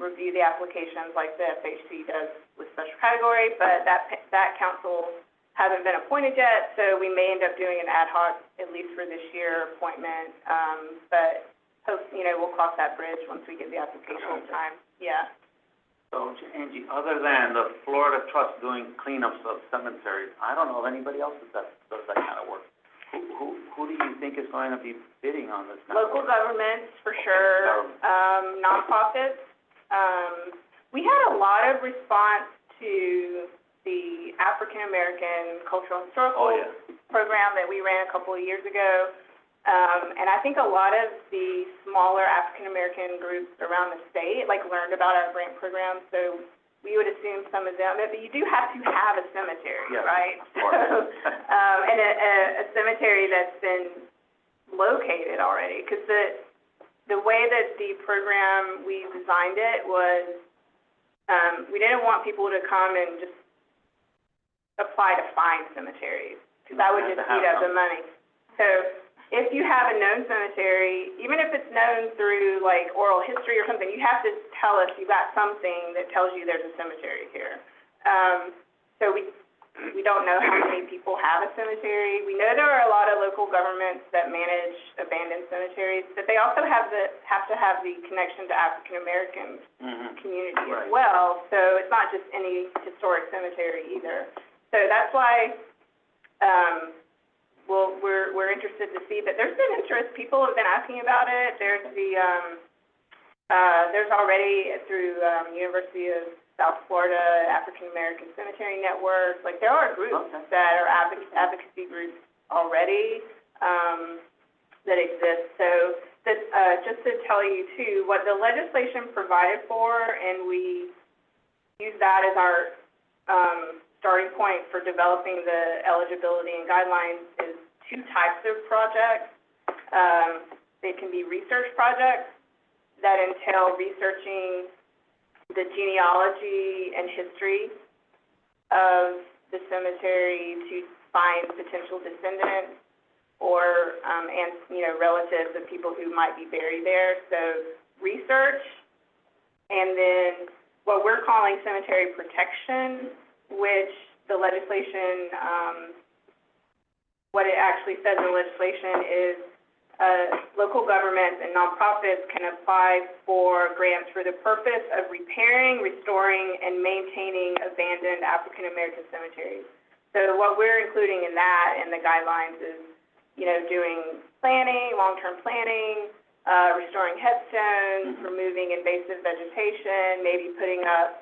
review the applications like the FHC does with special category, but that council hasn't been appointed yet, so we may end up doing an ad hoc, at least for this year, appointment. But we'll cross that bridge once we get the application time. Yeah. So, Angie, other than the Florida Trust doing cleanups of cemeteries, I don't know of anybody else that does that kind of work. Who do you think is going to be bidding on this kind of Local work? governments, for sure, nonprofits. We had a lot of response to the African American Cultural and Historical program that we ran a couple of years ago. And I think a lot of the smaller African American groups around the state, learned about our grant program, so we would assume some of them, but you do have to have a cemetery, right? So, and a cemetery that's been located already, because the way that the program, we designed it was, we didn't want people to come and just apply to find cemeteries, because that would just eat up the money. So, if you have a known cemetery, even if it's known through oral history or something, you have to tell us you got something that tells you there's a cemetery here. So we don't know how many people have a cemetery. We know there are a lot of local governments that manage abandoned cemeteries, but they also have to have the connection to African American community as Right. well, so it's not just any historic cemetery either. So that's why, we're interested to see, but there's been interest, people have been asking about it. There's there's already through, University of South Florida, African American Cemetery Network, like there are groups Okay. that are advocacy groups already, that exist. So just to tell you too, what the legislation provided for, and we use that as our, starting point for developing the eligibility and guidelines, is two types of projects. They can be research projects that entail researching the genealogy and history of the cemetery to find potential descendants or, and, relatives of people who might be buried there. So research, and then what we're calling cemetery protection, which the legislation, what it actually says in the legislation is, local governments and nonprofits can apply for grants for the purpose of repairing, restoring, and maintaining abandoned African American cemeteries. So what we're including in that, in the guidelines, is, doing planning, long-term planning, restoring headstones, removing invasive vegetation, maybe putting up,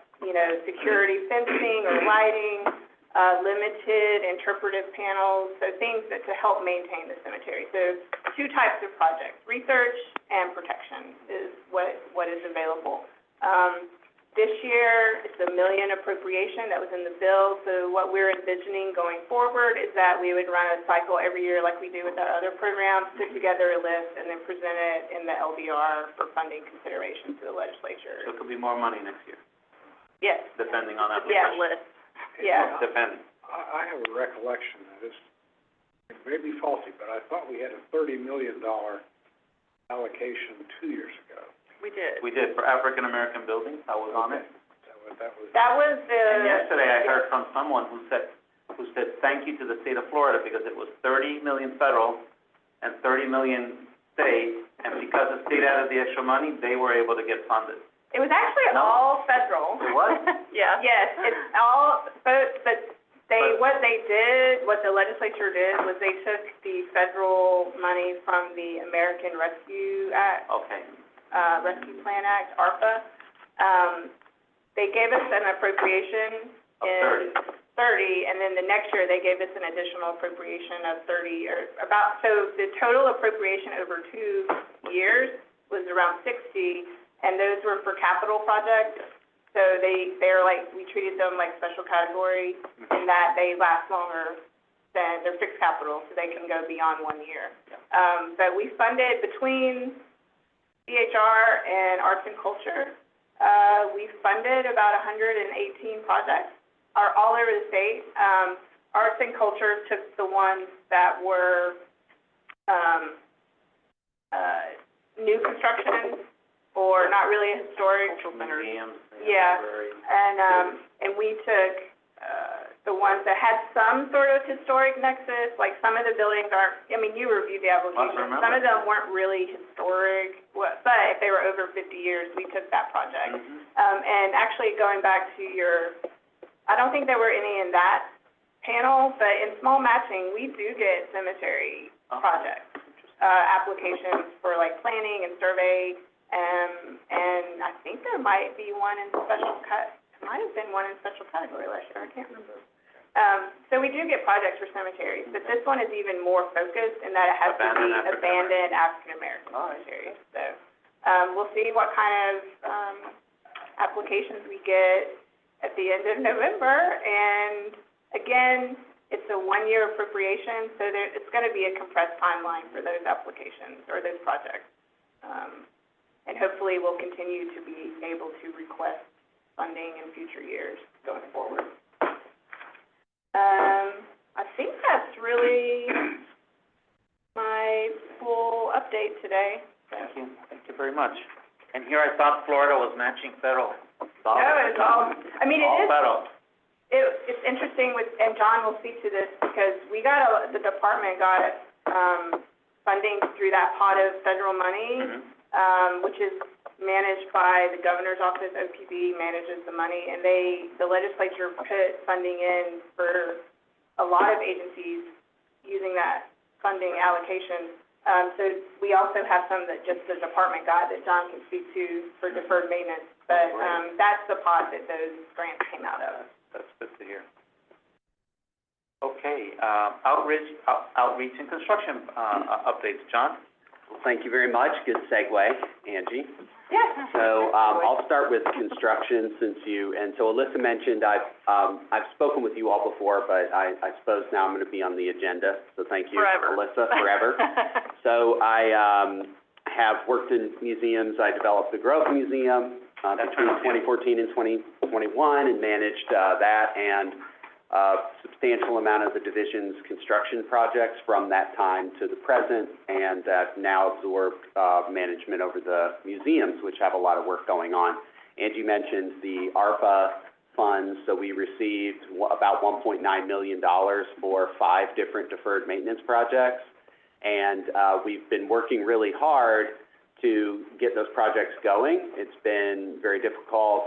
security fencing or lighting, limited interpretive panels, so things to help maintain the cemetery. So two types of projects, research and protection is what is available. This year, it's $1 million appropriation that was in the bill, so what we're envisioning going forward is that we would run a cycle every year like we do with our other programs, put together a list, and then present it in the LDR for funding consideration to the legislature. So it could be more money next year, Yes. depending on Yeah, application. list. Yeah. Depending. I have a recollection that it may be faulty, but I thought we had a $30 million allocation 2 years ago. We did. We did, for African American buildings, I was on it. That was the. And yesterday I heard from someone who said, thank you to the state of Florida, because it was 30 million federal and 30 million state, and because the state added the extra money, they were able to get funded. It was actually all federal. It was? Yeah. Yes, it's all, but what the legislature did was they took the federal money from the American Rescue Act. Okay. Rescue Plan Act, ARPA. They gave us an appropriation in 30, and then the next year they gave us an additional appropriation of 30, or about, so the total appropriation over 2 years was around 60, and those were for capital projects. So they're like, we treated them like special category in that they last longer than, they're fixed capital, so they can go beyond 1 year. But we funded between CHR and Arts and Culture, we funded about 118 projects, all over the state. Arts and Culture took the ones that were, new construction, or not really historic. Museums. Yeah, Libraries. and we took, the ones that had some sort of historic nexus, like some of the buildings aren't, you reviewed the application. remember. Some of them weren't really historic, but if they were over 50 years, we took that project. And actually going back to I don't think there were any in that panel, but in small matching, we do get cemetery projects, applications for like planning and survey, and I think there might be one in special might have been one in special category last year, I can't remember. So we do get projects for cemeteries, but this one is even more focused in that it has to be abandoned African American cemeteries. So, we'll see what kind of, applications we get at the end of November, and again, it's a 1-year appropriation, so it's gonna be a compressed timeline for those applications or those projects. And hopefully we'll continue to be able to request funding in future years going forward. I think that's really my full update today. Thank you very much. And here I thought Florida was matching federal dollars. No, it's all, All federal. It's interesting and John will speak to this, because the department got, funding through that pot of federal money, which is managed by the governor's office. OPB manages the money, and the legislature put funding in for a lot of agencies using that funding allocation. So we also have some that just the department got that John can speak to for deferred maintenance, but, that's the pot that those grants came out of. That's good to hear. Okay, outreach and construction, updates. John? Well, thank you very much. Good segue, Angie. Yeah. So, I'll start with construction so Alyssa mentioned I've spoken with you all before, but I suppose now I'm gonna be on the agenda, so thank you, Forever. Alyssa, forever. So I, have worked in museums. I developed the Grove Museum, between 2014 and 2021 and managed, that and substantial amount of the division's construction projects from that time to the present, and now absorbed management over the museums, which have a lot of work going on. Angie mentioned the ARPA funds, so we received about $1.9 million for 5 different deferred maintenance projects, and we've been working really hard to get those projects going. It's been very difficult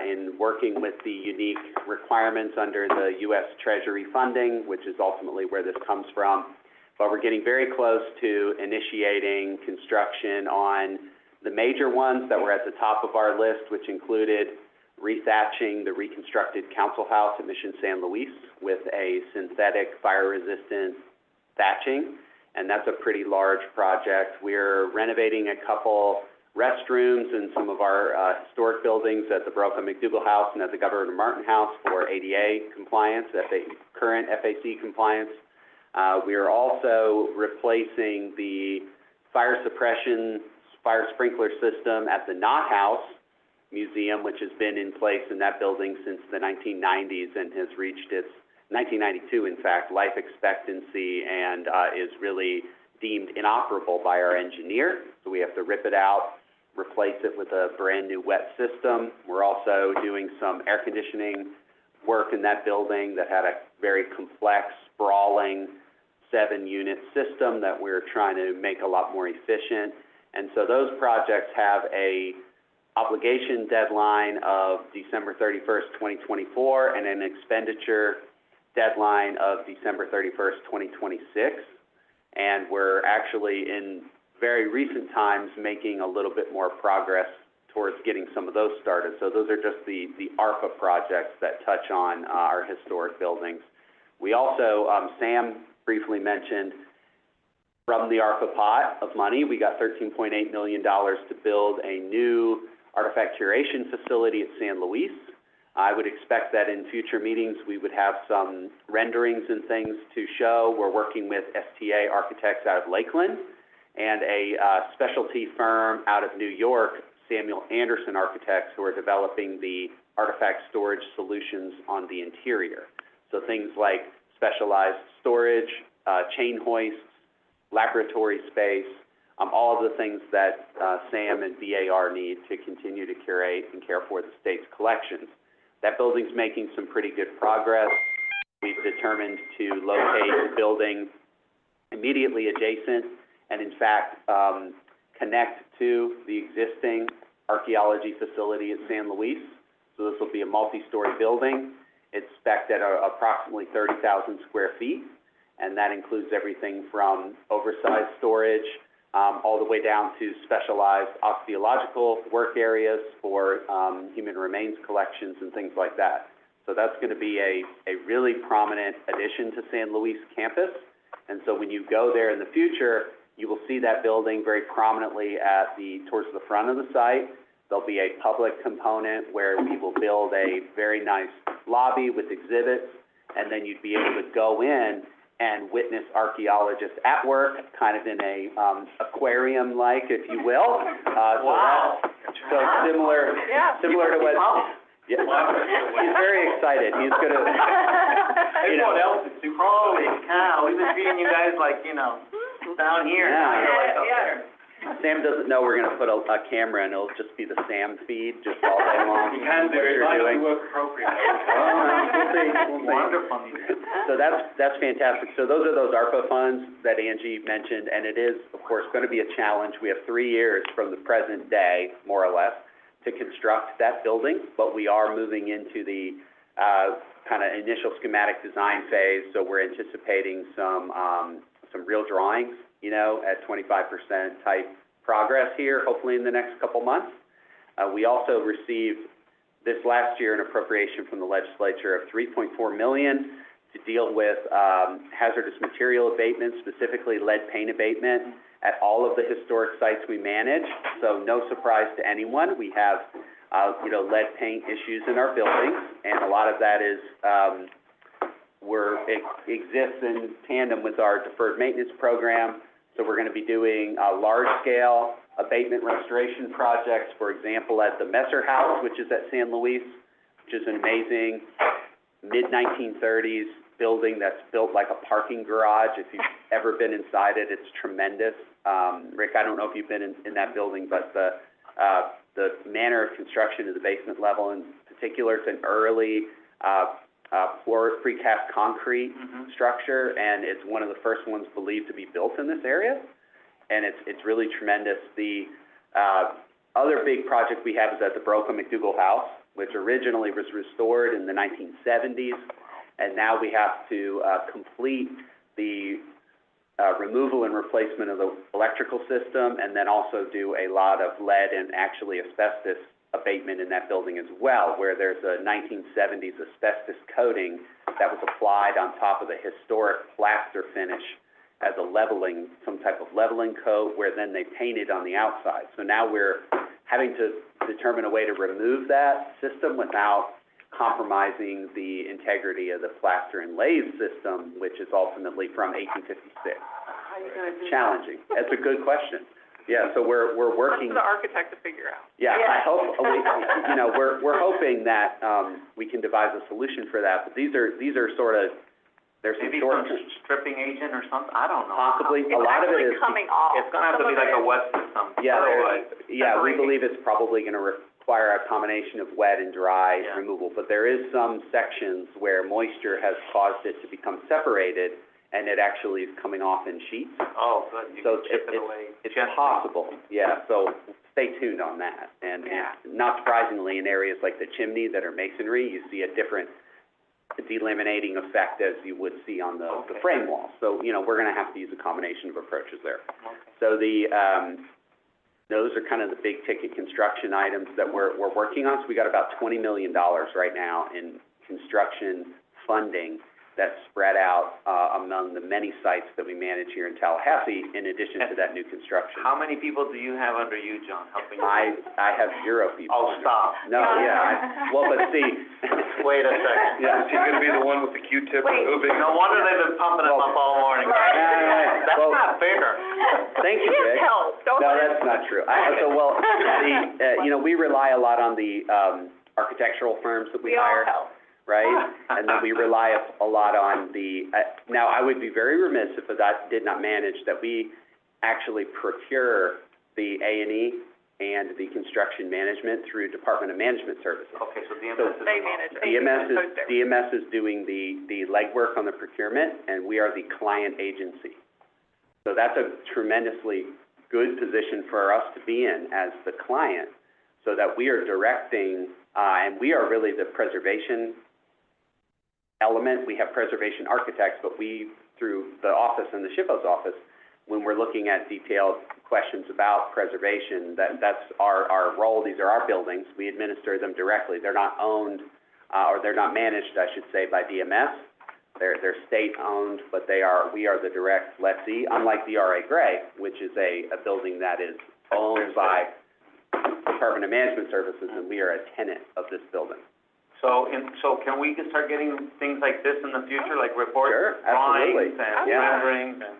in working with the unique requirements under the U.S. Treasury funding, which is ultimately where this comes from. But we're getting very close to initiating construction on the major ones that were at the top of our list, which included rethatching the reconstructed Council House at Mission San Luis with a synthetic fire-resistant thatching. And that's a pretty large project. We're renovating a couple restrooms in some of our historic buildings at the Baroka McDougall House and at the Governor Martin House for ADA compliance, current FAC compliance. We are also replacing the fire suppression, fire sprinkler system at the Knott House Museum, which has been in place in that building since the 1990s and has reached its 1992, in fact, life expectancy, and is really deemed inoperable by our engineer. So we have to rip it out, replace it with a brand new wet system. We're also doing some air conditioning work in that building that had a very complex, sprawling 7-unit system that we're trying to make a lot more efficient. And so those projects have a obligation deadline of December 31st, 2024, and an expenditure deadline of December 31st, 2026. And we're actually in very recent times making a little bit more progress towards getting some of those started. So those are just the ARPA projects that touch on our historic buildings. We also, Sam briefly mentioned, from the ARPA pot of money, we got $13.8 million to build a new artifact curation facility at San Luis. I would expect that in future meetings we would have some renderings and things to show. We're working with STA Architects out of Lakeland and a specialty firm out of New York, Samuel Anderson Architects, who are developing the artifact storage solutions on the interior. So things like specialized storage, chain hoists, laboratory space, all of the things that SAM and BAR need to continue to curate and care for the state's collections. That building's making some pretty good progress. We've determined to locate the building immediately adjacent and, in fact, connect to the existing archaeology facility at San Luis. So this will be a multi-story building. It's spec'd at approximately 30,000 square feet, and that includes everything from oversized storage all the way down to specialized osteological work areas for human remains collections and things like that. So that's going to be a really prominent addition to San Luis campus. And so when you go there in the future, you will see that building very prominently towards the front of the site. There'll be a public component where we will build a very nice lobby with exhibits, and then you'd be able to go in and witness archaeologists at work, kind of in a aquarium-like, if you will. Wow. So similar to what. Yeah. He's very excited. He's gonna. Everyone else is super. Holy cow! We've been treating you guys like, down here. Yeah. Now you're like up there. Sam doesn't know we're gonna put a camera, and it'll just be the Sam feed just all day long. You can do it, what you're doing. work appropriately. see, we'll see. Wonderful. So that's fantastic. So those are those ARPA funds that Angie mentioned, and it is, of course, going to be a challenge. We have 3 years from the present day, more or less, to construct that building, but we are moving into the kind of initial schematic design phase. So we're anticipating some real drawings, you know, at 25% type progress here, hopefully in the next couple months. We also received this last year an appropriation from the legislature of $3.4 million to deal with hazardous material abatement, specifically lead paint abatement at all of the historic sites we manage. So no surprise to anyone, we have lead paint issues in our buildings, and a lot of that is exists in tandem with our deferred maintenance program. So we're going to be doing large-scale abatement restoration projects, for example, at the Messer House, which is at San Luis, which is an amazing mid-1930s building that's built like a parking garage. If you've ever been inside it, it's tremendous. Rick, I don't know if you've been in that building, but the manner of construction of the basement level in particular, it's an early precast concrete structure, and it's one of the first ones believed to be built in this area, and it's really tremendous. The other big project we have is at the Broca McDougall House, which originally was restored in the 1970s, and now we have to complete the removal and replacement of the electrical system, and then also do a lot of lead and actually asbestos abatement in that building as well, where there's a 1970s asbestos coating that was applied on top of the historic plaster finish as a leveling, some type of leveling coat, where then they painted on the outside. So now we're having to determine a way to remove that system without compromising the integrity of the plaster and lathe system, which is ultimately from 1856. How are you going to do Challenging. That's a good question. Yeah, so we're working. That's for the architect to figure out. Yeah, I hope we're hoping that we can devise a solution for that. But these are sort of there's some maybe short some stripping agent or something. I don't know. possibly It's a lot of it is coming off. It's going to have to be like a wet system. yeah we separating. believe it's probably going to require a combination of wet and dry removal. But there is some sections where moisture has caused it to become separated, and it actually is coming off in sheets. Oh, good. You So can chip it away. It's possible, yeah, so stay tuned on that. And not surprisingly, in areas like the chimney that are masonry, you see a different delaminating effect as you would see on the frame wall. So, we're gonna have to use a combination of approaches there. Okay. So those are kind of the big ticket construction items that we're working on. So we got about $20 million right now in construction funding that's spread out among the many sites that we manage here in Tallahassee, in addition to that new construction. How many people do you have under you, John, helping you? I have 0 people. Oh, stop. No, yeah, well, but see. Wait a second. Yeah. Is he gonna be the one with the Q-tip moving? No wonder they've been pumping him up all morning. Right. That's Well, not fair. Thank you, He Rick. has help. Don't No, let that's not true. We rely a lot on the architectural firms that we We all hire, help. right? And then we rely a lot on the, now, I would be very remiss if that did not manage that we actually procure the A&E and the construction management through Department of Management Services. Okay, so DMS is. They manage it. DMS is doing the legwork on the procurement, and we are the client agency. So that's a tremendously good position for us to be in as the client, so that we are directing, and we are really the preservation element. We have preservation architects, but we, through the office and the SHPO's office, when we're looking at detailed questions about preservation, that's our role. These are our buildings. We administer them directly. They're not owned, or they're not managed, I should say, by DMS. They're state-owned, but we are the direct lessee, unlike the R.A. Gray, which is a building that is owned by Department of Management Services, and we are a tenant of this building. So can we start getting things like this in the future, like reports, Sure, drawings, absolutely. and Yeah. renderings, and?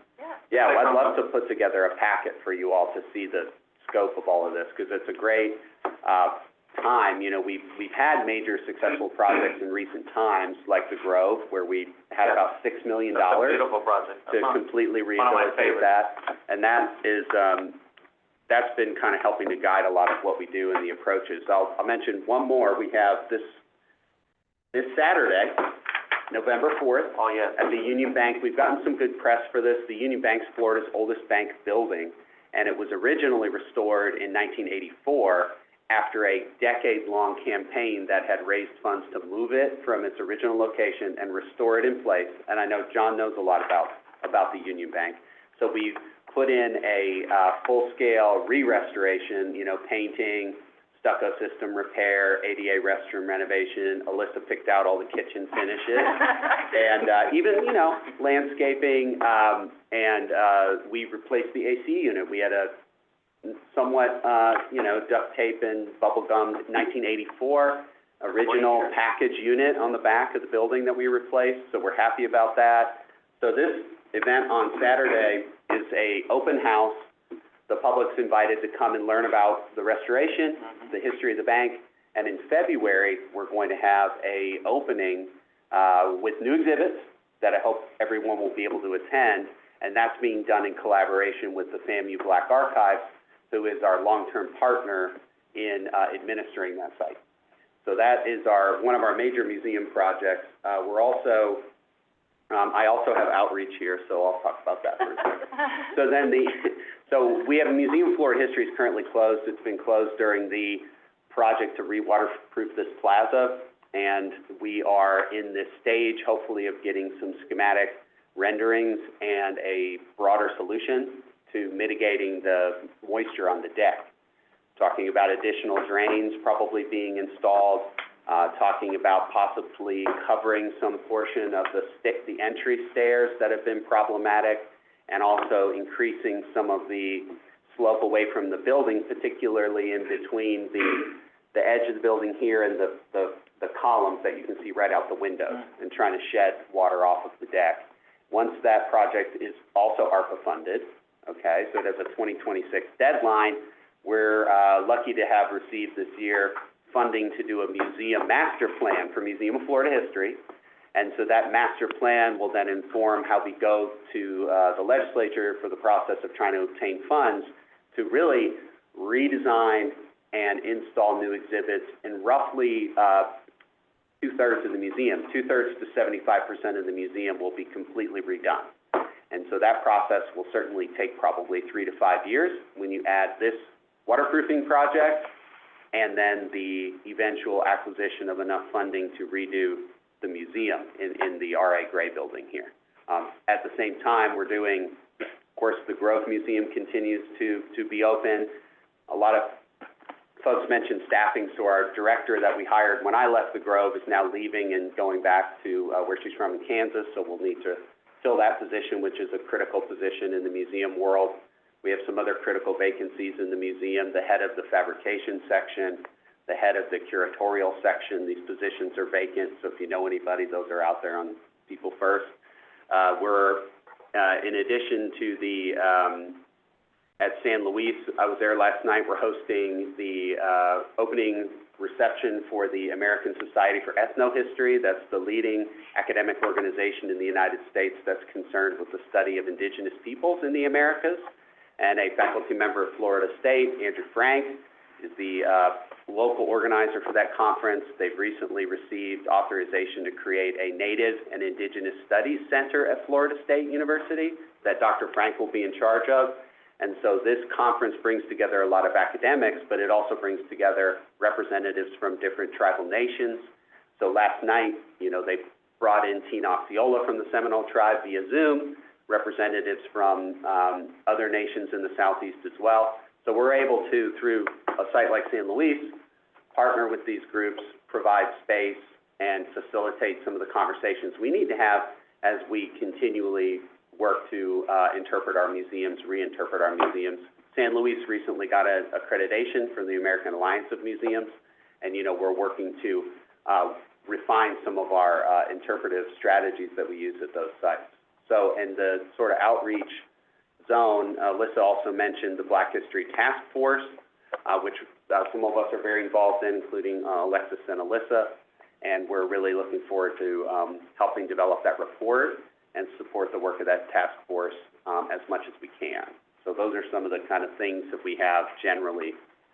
Yeah, well, I'd love to put together a packet for you all to see the scope of all of this, because it's a great time. We've had major successful projects in recent times, like the Grove, where we had about $6 million That's a beautiful project. to completely one of my rehabilitate favorites. that. And that is, that's been kind of helping to guide a lot of what we do and the approaches. I'll mention one more. We have this Saturday, November 4th. Oh, yes. At the Union Bank. We've gotten some good press for this. The Union Bank's Florida's oldest bank building, and it was originally restored in 1984 after a decade-long campaign that had raised funds to move it from its original location and restore it in place. And I know John knows a lot about the Union Bank. So we've put in a full-scale re-restoration, you know, painting, stucco system repair, ADA restroom renovation. Alyssa picked out all the kitchen finishes. And even, you know, landscaping, and we replaced the AC unit. We had a somewhat, you know, duct tape and bubble gum 1984 original package unit on the back of the building that we replaced. So we're happy about that. So this event on Saturday is a open house. The public's invited to come and learn about the restoration, the history of the bank, and in February, we're going to have a opening with new exhibits that I hope everyone will be able to attend, and that's being done in collaboration with the FAMU Black Archives, who is our long-term partner in administering that site. So that is one of our major museum projects. We're also, I also have outreach here, so I'll talk about that for a second. So we have a museum of Florida history is currently closed. It's been closed during the project to re-waterproof this plaza, and we are in this stage, hopefully, of getting some schematic renderings and a broader solution to mitigating the moisture on the deck. Talking about additional drains probably being installed, talking about possibly covering some portion of the entry stairs that have been problematic, and also increasing some of the slope away from the building, particularly in between the edge of the building here and the columns that you can see right out the windows, and trying to shed water off of the deck. Once that project is also ARPA funded, okay, so it has a 2026 deadline, we're lucky to have received this year funding to do a museum master plan for Museum of Florida History. And so that master plan will then inform how we go to the legislature for the process of trying to obtain funds to really redesign and install new exhibits in roughly two-thirds of the museum. Two-thirds to 75% of the museum will be completely redone. And so that process will certainly take probably 3 to 5 years when you add this waterproofing project and then the eventual acquisition of enough funding to redo the museum in the R.A. Gray building here. At the same time, we're doing, of course, the Grove Museum continues to be open. A lot of folks mentioned staffing, so our director that we hired when I left the Grove is now leaving and going back to where she's from in Kansas, so we'll need to fill that position, which is a critical position in the museum world. We have some other critical vacancies in the museum, the head of the fabrication section, the head of the curatorial section. These positions are vacant, so if you know anybody, those are out there on People First. We're, in addition to the, at San Luis, I was there last night, we're hosting the opening reception for the American Society for Ethnohistory. That's the leading academic organization in the United States that's concerned with the study of indigenous peoples in the Americas. And a faculty member at Florida State, Andrew Frank, is the local organizer for that conference. They've recently received authorization to create a Native and Indigenous Studies Center at Florida State University that Dr. Frank will be in charge of. And so this conference brings together a lot of academics, but it also brings together representatives from different tribal nations. So last night, you know, they brought in Tina Osceola from the Seminole tribe via Zoom, representatives from other nations in the Southeast as well. So we're able to, through a site like San Luis, partner with these groups, provide space, and facilitate some of the conversations we need to have as we continually work to interpret our museums, reinterpret our museums. San Luis recently got an accreditation from the American Alliance of Museums, and, you know, we're working to refine some of our interpretive strategies that we use at those sites. So in the sort of outreach zone, Alyssa also mentioned the Black History Task Force, which some of us are very involved in, including Alexis and Alyssa, and we're really looking forward to helping develop that report and support the work of that task force as much as we can. So those are some of the kind of things that we have generally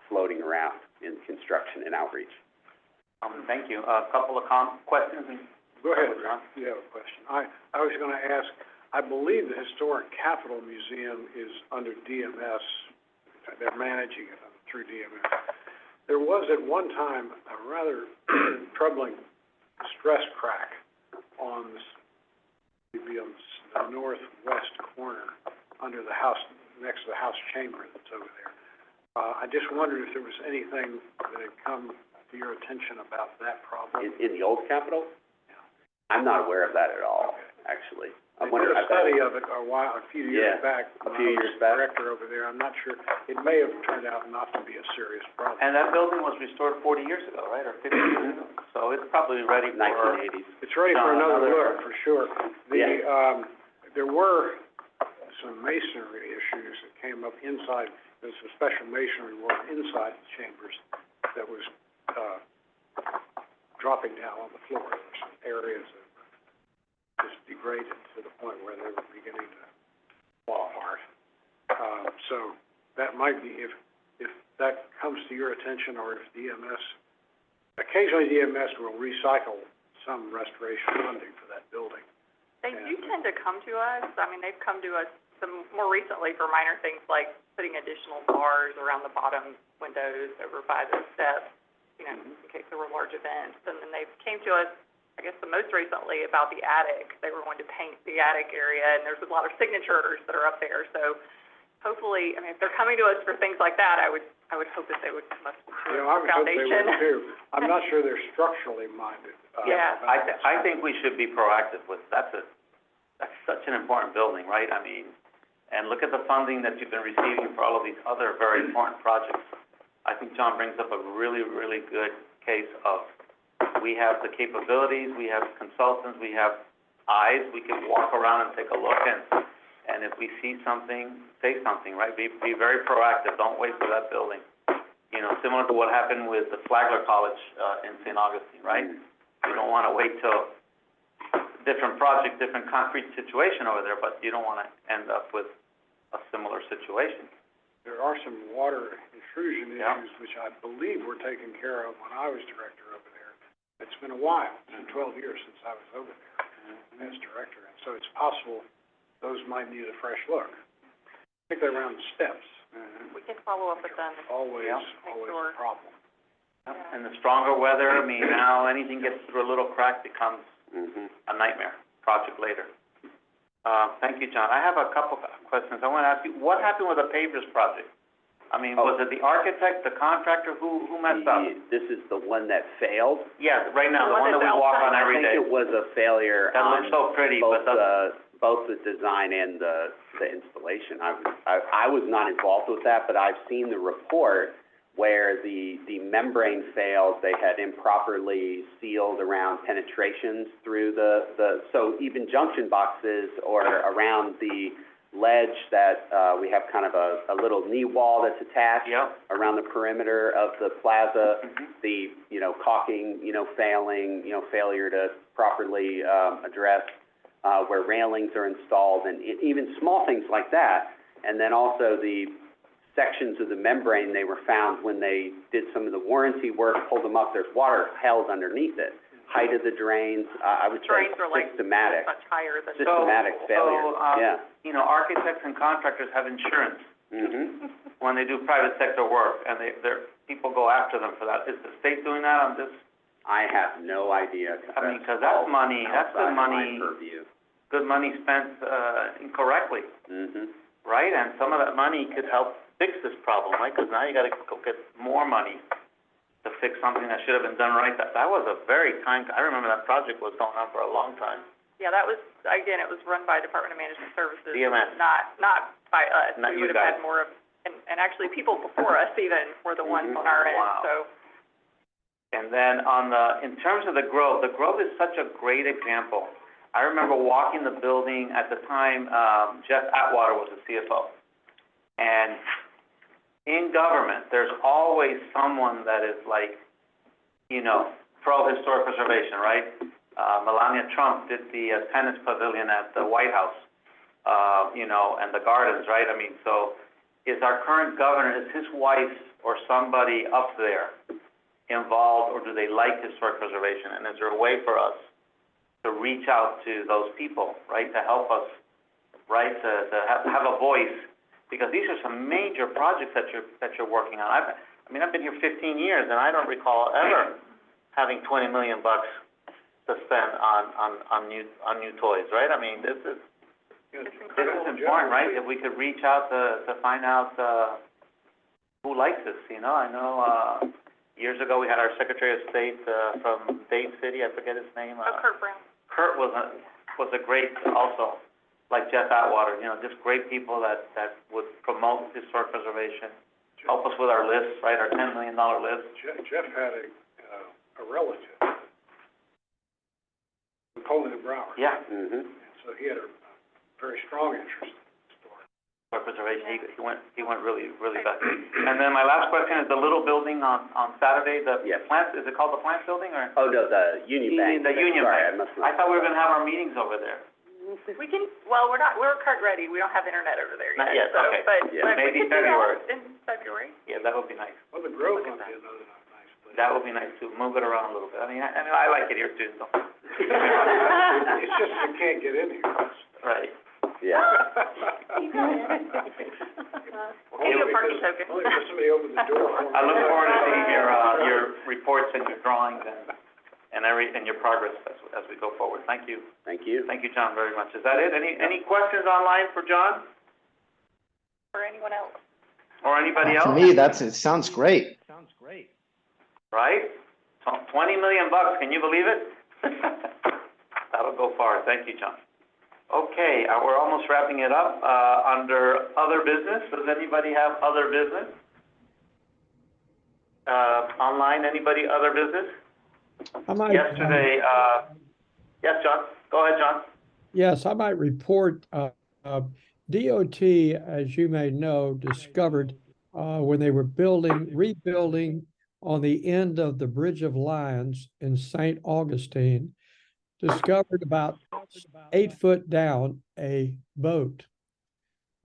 floating around in construction and outreach. Thank you. A couple of questions and Go ahead, Ron, you have a question. I was gonna ask, I believe the Historic Capitol Museum is under DMS. They're managing it through DMS. There was at one time a rather troubling stress crack on the northwest corner under the house, next to the House chamber that's over there. I just wondered if there was anything that had come to your attention about that problem. In the old Capitol? Yeah. I'm not aware of that at all, actually. I They wonder, did a study of it a few years back. A few years back. Director over there, I'm not sure, it may have turned out not to be a serious problem. And that building was restored 40 years ago, right, or 50 years ago? So it's probably ready for... 1980s. It's ready for another look, for sure. There were some masonry issues that came up inside, there's some special masonry work inside the chambers that was, dropping down on the floor. There were some areas that just degraded to the point where they were beginning to fall apart. So that might be, if that comes to your attention, or if DMS, occasionally DMS will recycle some restoration funding for that building. They do tend to come to us. I mean, they've come to us some more recently for minor things like putting additional bars around the bottom windows over by the steps, you know, in case there were large events. And then they came to us, I guess the most recently, about the attic. They were going to paint the attic area, and there's a lot of signatures that are up there. So hopefully, I mean, if they're coming to us for things like that, I would hope that they would come up to I would hope they would too. I'm not sure they're structurally minded. Yeah. I think we should be proactive with, that's such an important building, right? I mean, and look at the funding that you've been receiving for all of these other very important projects. I think John brings up a really, really good case of, we have the capabilities, we have consultants, we have eyes, we can walk around and take a look, and if we see something, say something, right? Be very proactive, don't wait for that building. You know, similar to what happened with the Flagler College, in St. Augustine, right? You don't wanna wait till different project, different concrete situation over there, but you don't wanna end up with a similar situation. There are some water intrusion issues, which I believe were taken care of when I was director over there. It's been a while, it's been 12 years since I was over there as director, and so it's possible those might need a fresh look, particularly around the steps. We can follow up with them. Always a problem. And the stronger weather, I mean, now anything gets through a little crack becomes a nightmare, project later. Thank you, John. I have a couple of questions. I want to ask you, what happened with the pavers project? I mean, was it the architect, the contractor, who messed up? This is the one that failed? Yeah, right now, the one that we walk on every day. I think it was a failure That looks so pretty, but both the design and the installation. I was not involved with that, but I've seen the report where the membrane failed. They had improperly sealed around penetrations through so even junction boxes or around the ledge that, we have kind of a little knee wall that's attached around the perimeter of the plaza, the, caulking, failing, failure to properly, address, where railings are installed, and even small things like that. And then also the sections of the membrane, they were found when they did some of the warranty work, pulled them up, there's water held underneath it. Height of the drains, I would say systematic. Much higher than systematic failure, architects and contractors have insurance when they do private sector work, and people go after them for that. Is the state doing that on this? I have no idea. I mean, because that's money, that's good money, good money spent, incorrectly. Right? And some of that money could help fix this problem, right? Because now you gotta go get more money to fix something that should have been done right. That was a very I remember that project was going on for a long time. Yeah, that was, again, it was run by Department of Management Services. DMS. Not by us. Not we you would have guys. had more of, and actually people before us even were the ones on our end, so. And then in terms of the growth is such a great example. I remember walking the building at the time, Jeff Atwater was the CFO. And in government, there's always someone that is like, pro-historic preservation, right? Melania Trump did the tennis pavilion at the White House, and the gardens, right? I mean, so is our current governor, is his wife or somebody up there involved, or do they like historic preservation? And is there a way for us to reach out to those people, right, to help us, right, to have a voice, because these are some major projects that you're working on. I've been here 15 years, and I don't recall ever having 20 million bucks to spend on new toys, right? I mean, this is important, right? If we could reach out to find out who likes this, you know. I know years ago we had our Secretary of State from Dade City, I forget his name. Kurt Brown. Kurt was a great, also, like Jeff Atwater, you know, just great people that would promote historic preservation, help us with our list, right, our $10 million list. Jeff had a relative, Napoleon Brower. Yeah. And so he had a very strong interest in historic Preservation. He went really back. And then my last question is the little building on Saturday, the plant, is it called the plant building or? Oh, no, the Union Bank. The Union Sorry, Bank. I thought we were gonna have our meetings over there. We can, well, we're cart ready. We don't have internet over there yet. Not yet, so, okay. But Maybe we can do February. that in February. Yeah, that would be nice. Well, the Grove would be another nice place. That would be nice too. Move it around a little bit. I mean, I like it here too, so. It's just you can't get in here. Right. Yeah. Give you a parking token. Only if somebody opened the door. I look forward to seeing your reports and your drawings and your progress as we go forward. Thank you. Thank you. Thank you, John, very much. Is that it? Any questions online for John For anyone else? or anybody else? To me, it sounds great. Right? 20 million bucks, can you believe it? That'll go far. Thank you, John. Okay, we're almost wrapping it up. Under other business, does anybody have other business? Online, anybody other business? Yesterday, yes, John. Go ahead, John. Yes, I might report, DOT, as you may know, discovered when they were rebuilding on the end of the Bridge of Lions in St. Augustine, discovered about 8 foot down a boat.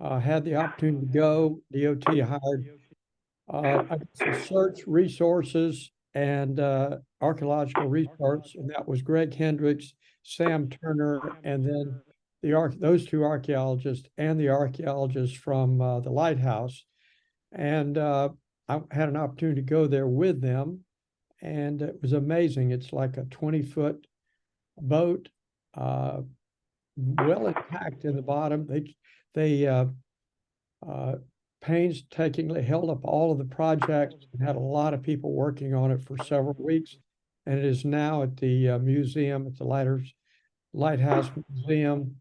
Had the opportunity to go. DOT hired search resources and archaeological research, and that was Greg Hendricks, Sam Turner, and then those two archaeologists and the archaeologists from the lighthouse. And I had an opportunity to go there with them, and it was amazing. It's like a 20-foot boat, well intact in the bottom. They painstakingly held up all of the projects and had a lot of people working on it for several weeks. And it is now at the museum, at the Lighthouse Museum.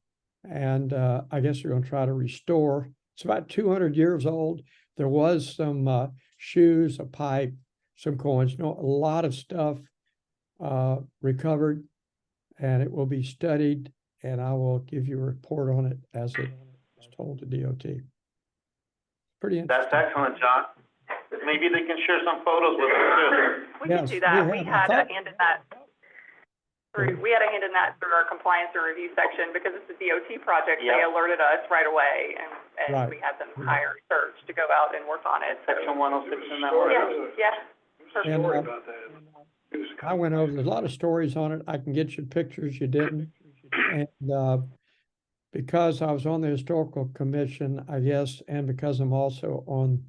And I guess they're going to try to restore. It's about 200 years old. There was some shoes, a pipe, some coins, a lot of stuff recovered, and it will be studied, and I will give you a report on it as it is told to DOT. Pretty interesting. That's excellent, John. Maybe they can share some photos with us too. We can do that. We had a hand in that. We had a hand in that through our compliance and review section because it's a DOT project. Yep. They alerted us right away, and Right. we had them hire search to go out and work on it. So, Section 106 in that yeah, one? yeah. And, Story about that. I went over, there's a lot of stories on it. I can get you pictures you didn't. And because I was on the historical commission, I guess, and because I'm also on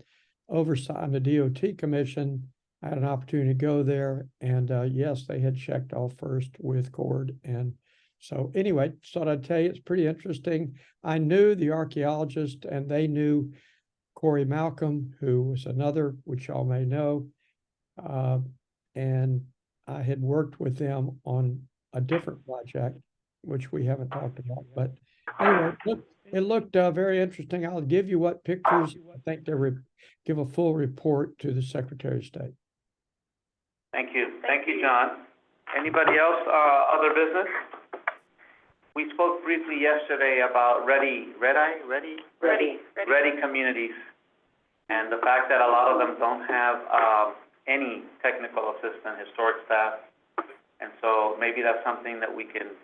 oversight on the DOT commission, I had an opportunity to go there, and yes, they had checked off first with Cord. And so anyway, thought I'd tell you, it's pretty interesting. I knew the archaeologist, and they knew Corey Malcolm, who was another, which y'all may know. And I had worked with them on a different project, which we haven't talked about. But anyway, it looked very interesting. I'll give you what pictures. I think they give a full report to the Secretary of State. Thank you. Thank you, John. Anybody else, other business? We spoke briefly yesterday about ready communities, and the fact that a lot of them don't have any technical assistant, historic staff, and so maybe that's something that we can,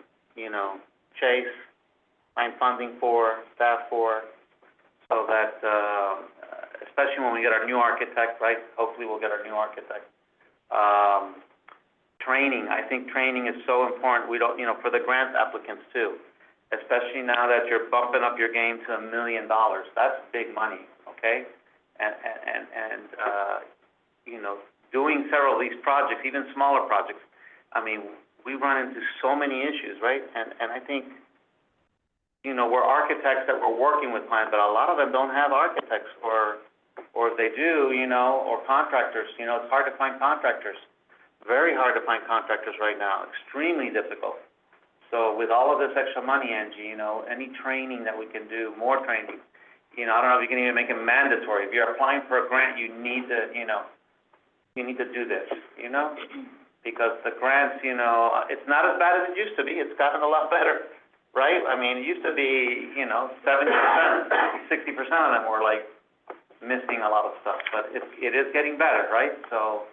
chase, find funding for, staff for, so that, especially when we get our new architect, right? Hopefully we'll get our new architect. training. I think training is so important. We don't, for the grant applicants too, especially now that you're bumping up your game to $1 million. That's big money, okay? And doing several of these projects, even smaller projects, I mean, we run into so many issues, right? And I think, we're architects that we're working with clients, but a lot of them don't have architects, or if they do, or contractors. It's hard to find contractors. Very hard to find contractors right now, extremely difficult. So with all of this extra money, Angie, any training that we can do, more training, I don't know if you can even make it mandatory. If you're applying for a grant, you need to, you need to do this, because the grants, it's not as bad as it used to be. It's gotten a lot better, right? I mean, it used to be, 70%, 60% of them were like missing a lot of stuff, but it is getting better, right? So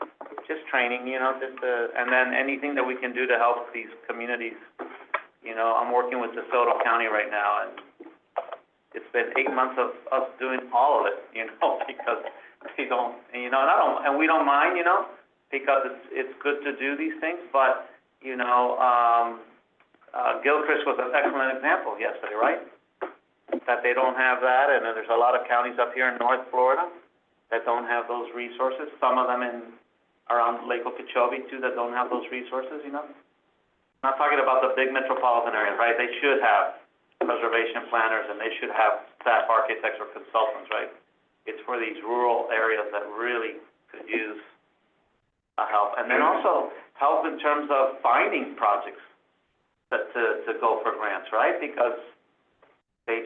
just training, and then anything that we can do to help these communities. I'm working with DeSoto County right now, and it's been 8 months of us doing all of it, because they don't, and we don't mind, because it's good to do these things, but, Gilchrist was an excellent example yesterday, right? That they don't have that, and there's a lot of counties up here in North Florida that don't have those resources. Some of them around Lake Okeechobee too that don't have those resources, I'm not talking about the big metropolitan areas, right? They should have preservation planners, and they should have staff architects or consultants, right? It's for these rural areas that really could use help. And then also help in terms of finding projects to go for grants, right? Because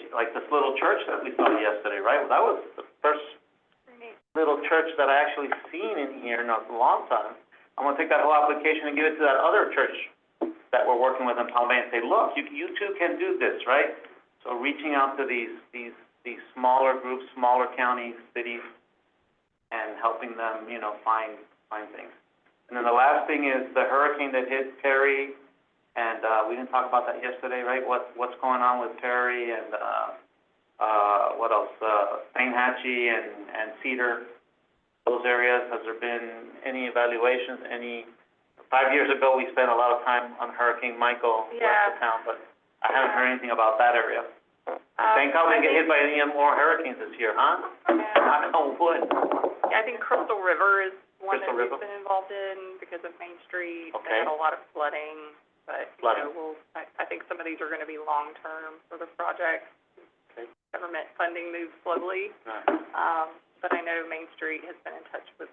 like this little church that we saw yesterday, right? That was the first little church that I actually seen in here in a long time. I'm gonna take that whole application and give it to that other church that we're working with in Palm Bay and say, look, you too can do this, right? So reaching out to these smaller groups, smaller counties, cities, and helping them, find things. And then the last thing is the hurricane that hit Perry, and we didn't talk about that yesterday, right? What's going on with Perry and what else? St. Hatchie and Cedar, those areas. Has there been any evaluations? 5 years ago, we spent a lot of time on Hurricane Michael west of town, but I haven't heard anything about that area. Thank God we didn't get hit by any more hurricanes this year, huh? Knock on wood. Yeah, I think Crystal River is one that Crystal we've River? been involved in because of Main Street. Okay. They had a lot of flooding, but, I think some of these are gonna be long-term sort of projects. Okay. Government funding moves slowly. Right. But I know Main Street has been in touch with,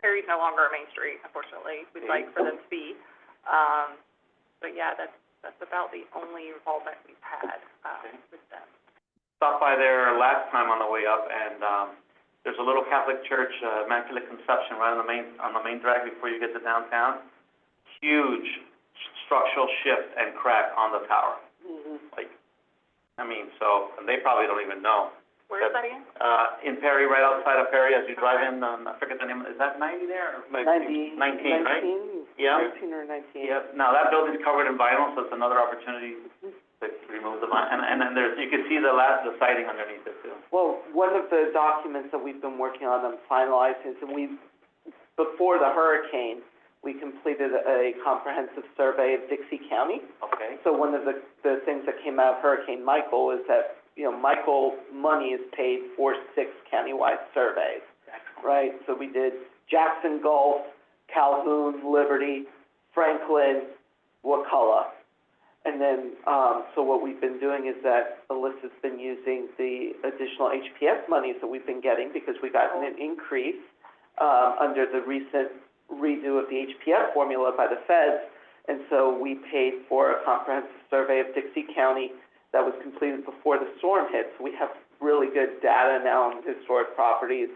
Perry's no longer a Main Street, unfortunately. We'd like for them to be. But yeah, that's about the only involvement we've had, with them. Stopped by there last time on the way up, and there's a little Catholic church, Immaculate Conception, right on the main drag before you get to downtown. Huge structural shift and crack on the tower. Mm-hmm. And they probably don't even know. Where is that again? In Perry, right outside of Perry, as you drive in, I forget the name, is that 90 there? Or 19, 19, right? Yeah. 19 or 19. Yeah, now that building's covered in vinyl, so it's another opportunity to remove the vinyl, and then you can see the siding underneath it too. Well, one of the documents that we've been working on and finalizing is, before the hurricane, we completed a comprehensive survey of Dixie County. Okay. So one of the things that came out of Hurricane Michael is that, Michael money is paid for 6 countywide surveys, right? So we did Jackson Gulf, Calhoun, Liberty, Franklin, Wakulla. And then, so what we've been doing is that Alyssa's been using the additional HPS monies that we've been getting because we got an increase under the recent redo of the HPS formula by the feds. And so we paid for a comprehensive survey of Dixie County that was completed before the storm hit. So we have really good data now on the historic properties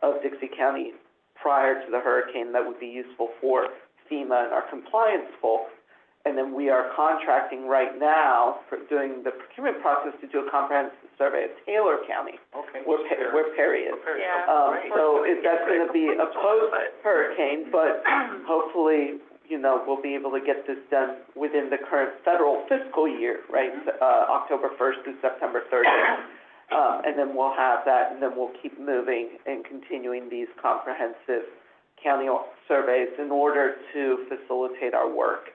of Dixie County prior to the hurricane that would be useful for FEMA and our compliance folks. And then we are contracting right now for doing the procurement process to do a comprehensive survey of Taylor County. Okay. Where Perry is. Yeah. So that's going to be a post-hurricane, but hopefully, we'll be able to get this done within the current federal fiscal year, right? October 1st through September 30th. And then we'll have that, and then we'll keep moving and continuing these comprehensive county surveys in order to facilitate our work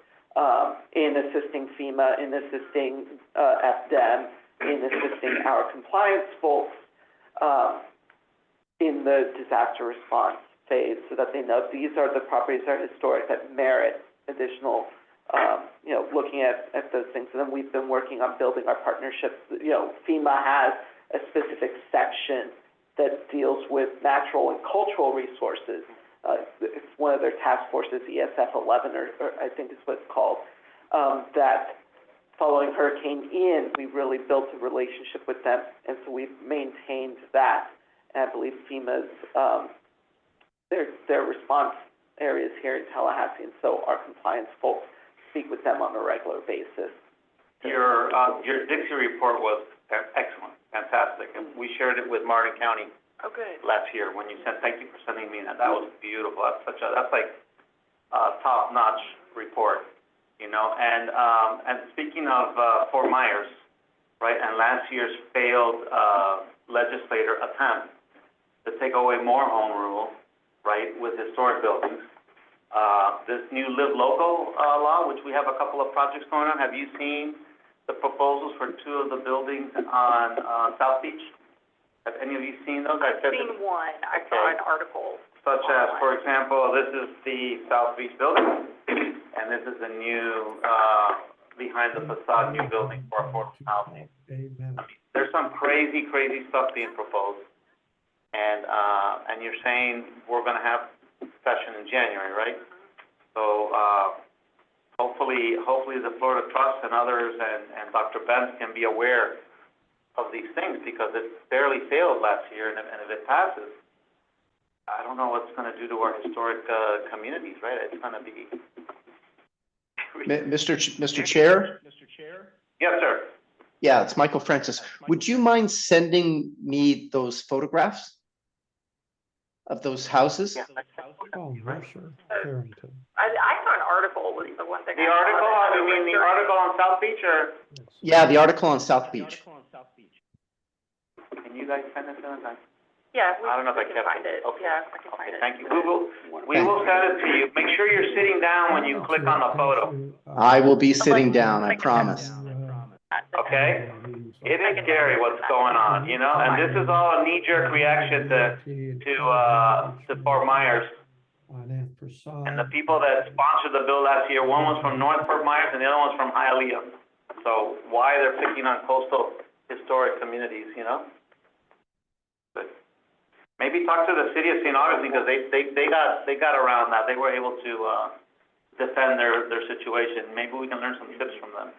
in assisting FEMA, in assisting FDEM, in assisting our compliance folks in the disaster response phase, so that they know these are the properties that are historic that merit additional, looking at those things. And then we've been working on building our partnerships. FEMA has a specific section that deals with natural and cultural resources. It's one of their task forces, ESF 11, or I think is what it's called, that following Hurricane Ian, we really built a relationship with them, and so we've maintained that. And I believe FEMA's, their response areas here in Tallahassee, and so our compliance folks speak with them on a regular basis. Your Dixie report was excellent, fantastic, and we shared it with Martin County. Oh, good. Last year when you sent. Thank you for sending me that. That was beautiful. That's like a top-notch report, And speaking of Fort Myers, right, and last year's failed legislator attempt to take away more home rule, right, with historic buildings. This new Live Local law, which we have a couple of projects going on. Have you seen the proposals for two of the buildings on South Beach? Have any of you seen those? I've seen one. I saw an article. Such as, for example, this is the South Beach building, and this is the new, behind the facade, new building for affordable housing. Amen. There's some crazy stuff being proposed. And you're saying we're gonna have session in January, right? So, hopefully the Florida Trust and others and Dr. Benz can be aware of these things, because it barely failed last year, and if it passes, I don't know what it's going to do to our historic communities, right? It's going to be... Mr. Chair? Yes, sir. Yeah, it's Michael Francis. Would you mind sending me those photographs of those houses? Yeah. Oh, Mercer, Carrington. I saw an article was the one thing. The article, you mean the article on South Beach, or? Yeah, the article on South Beach. Can you guys send it to us? Yeah, I don't know if I can kept find it. Okay. Yeah, I can find it. Thank you. We will send it to you. Make sure you're sitting down when you click on the photo. I will be sitting down, I promise. Okay? It is scary what's going on, and this is all a knee-jerk reaction to Fort Myers. And the people that sponsored the bill last year, one was from North Fort Myers and the other one's from Hialeah. So why they're picking on coastal historic communities, But maybe talk to the city of St. Augustine, because they got around that. They were able to defend their situation. Maybe we can learn some tips from them.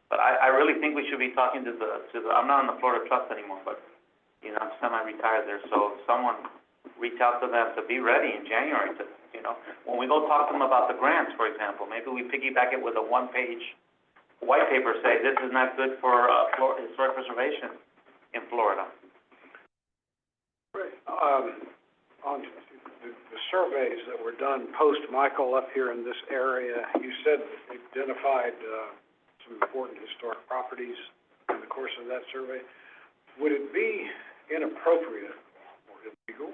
But I really think we should be talking to the I'm not on the Florida Trust anymore, but I'm semi-retired there. So someone reach out to them to be ready in January to, when we go talk to them about the grants, for example, maybe we piggyback it with a one-page white paper, say this is not good for historic preservation in Florida. Right. On the surveys that were done post-Michael up here in this area, you said that they identified some important historic properties in the course of that survey. Would it be inappropriate or illegal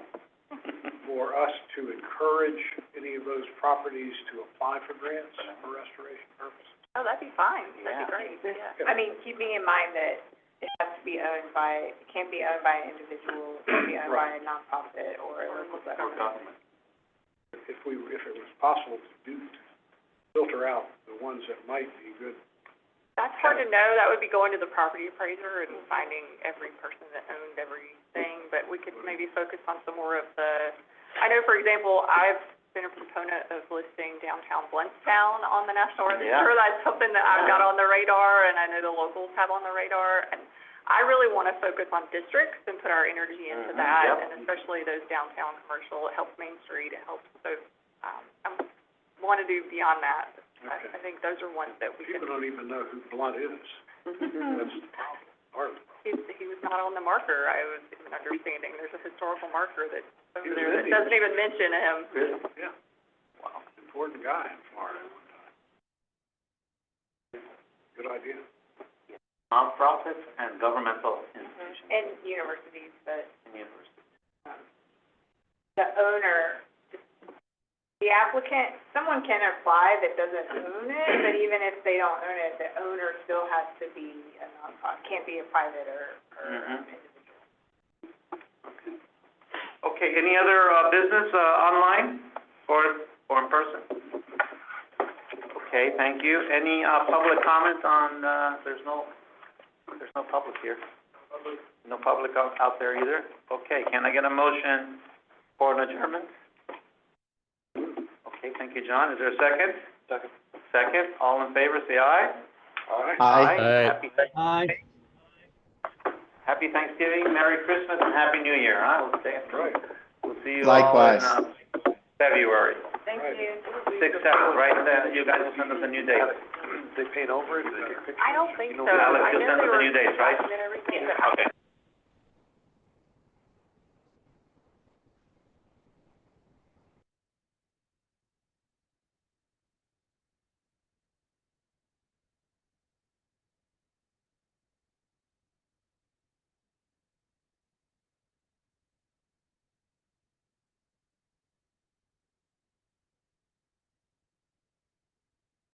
for us to encourage any of those properties to apply for grants for restoration purposes? Oh, that'd be fine. That'd be great. Yeah. I mean, keeping in mind that it has to be owned by, it can't be owned by an individual, it can't be owned by a nonprofit or a local government. If it was possible to filter out the ones that might be good. That's hard to know. That would be going to the property appraiser and finding every person that owned everything, but we could maybe focus on some more of the, I know, for example, I've been a proponent of listing downtown Bluntstown on the National Register. Yeah. That's something that I've got on the radar, and I know the locals have on the radar, and I really want to focus on districts and put our energy into that, Yep. and especially those downtown commercial. It helps Main Street, it helps, so, I want to do beyond that. Okay. I think those are ones that we could. People don't even know who Blunt is. That's part of it. He was not on the marker. I was even understanding there's a historical marker that's over He was there that Indian. doesn't even mention him. Really? Yeah. Wow. Important guy in Florida at one time. Good idea. Nonprofits and governmental institutions. And universities, but And universities. the owner, the applicant, someone can apply that doesn't own it, but even if they don't own it, the owner still has to be a nonprofit, can't be a private or individual. Okay, any other, business, online or in person? Okay, thank you. Any, public comments on, there's no public here. No public out there either? Okay, can I get a motion for an adjournment? Okay, thank you, John. Is there a second? Second. Second, all in favor, say aye. Aye. Aye. Aye. Happy Thanksgiving, Merry Christmas, and Happy New Year, huh? Right. We'll see you Likewise. all in, February. Thank you. 6th, 7th, right? You guys will send us a new date. They paint over it, do they get pictures? I don't think so. Alex, I you'll know send they us the were new dates, right? and everything, but I Okay.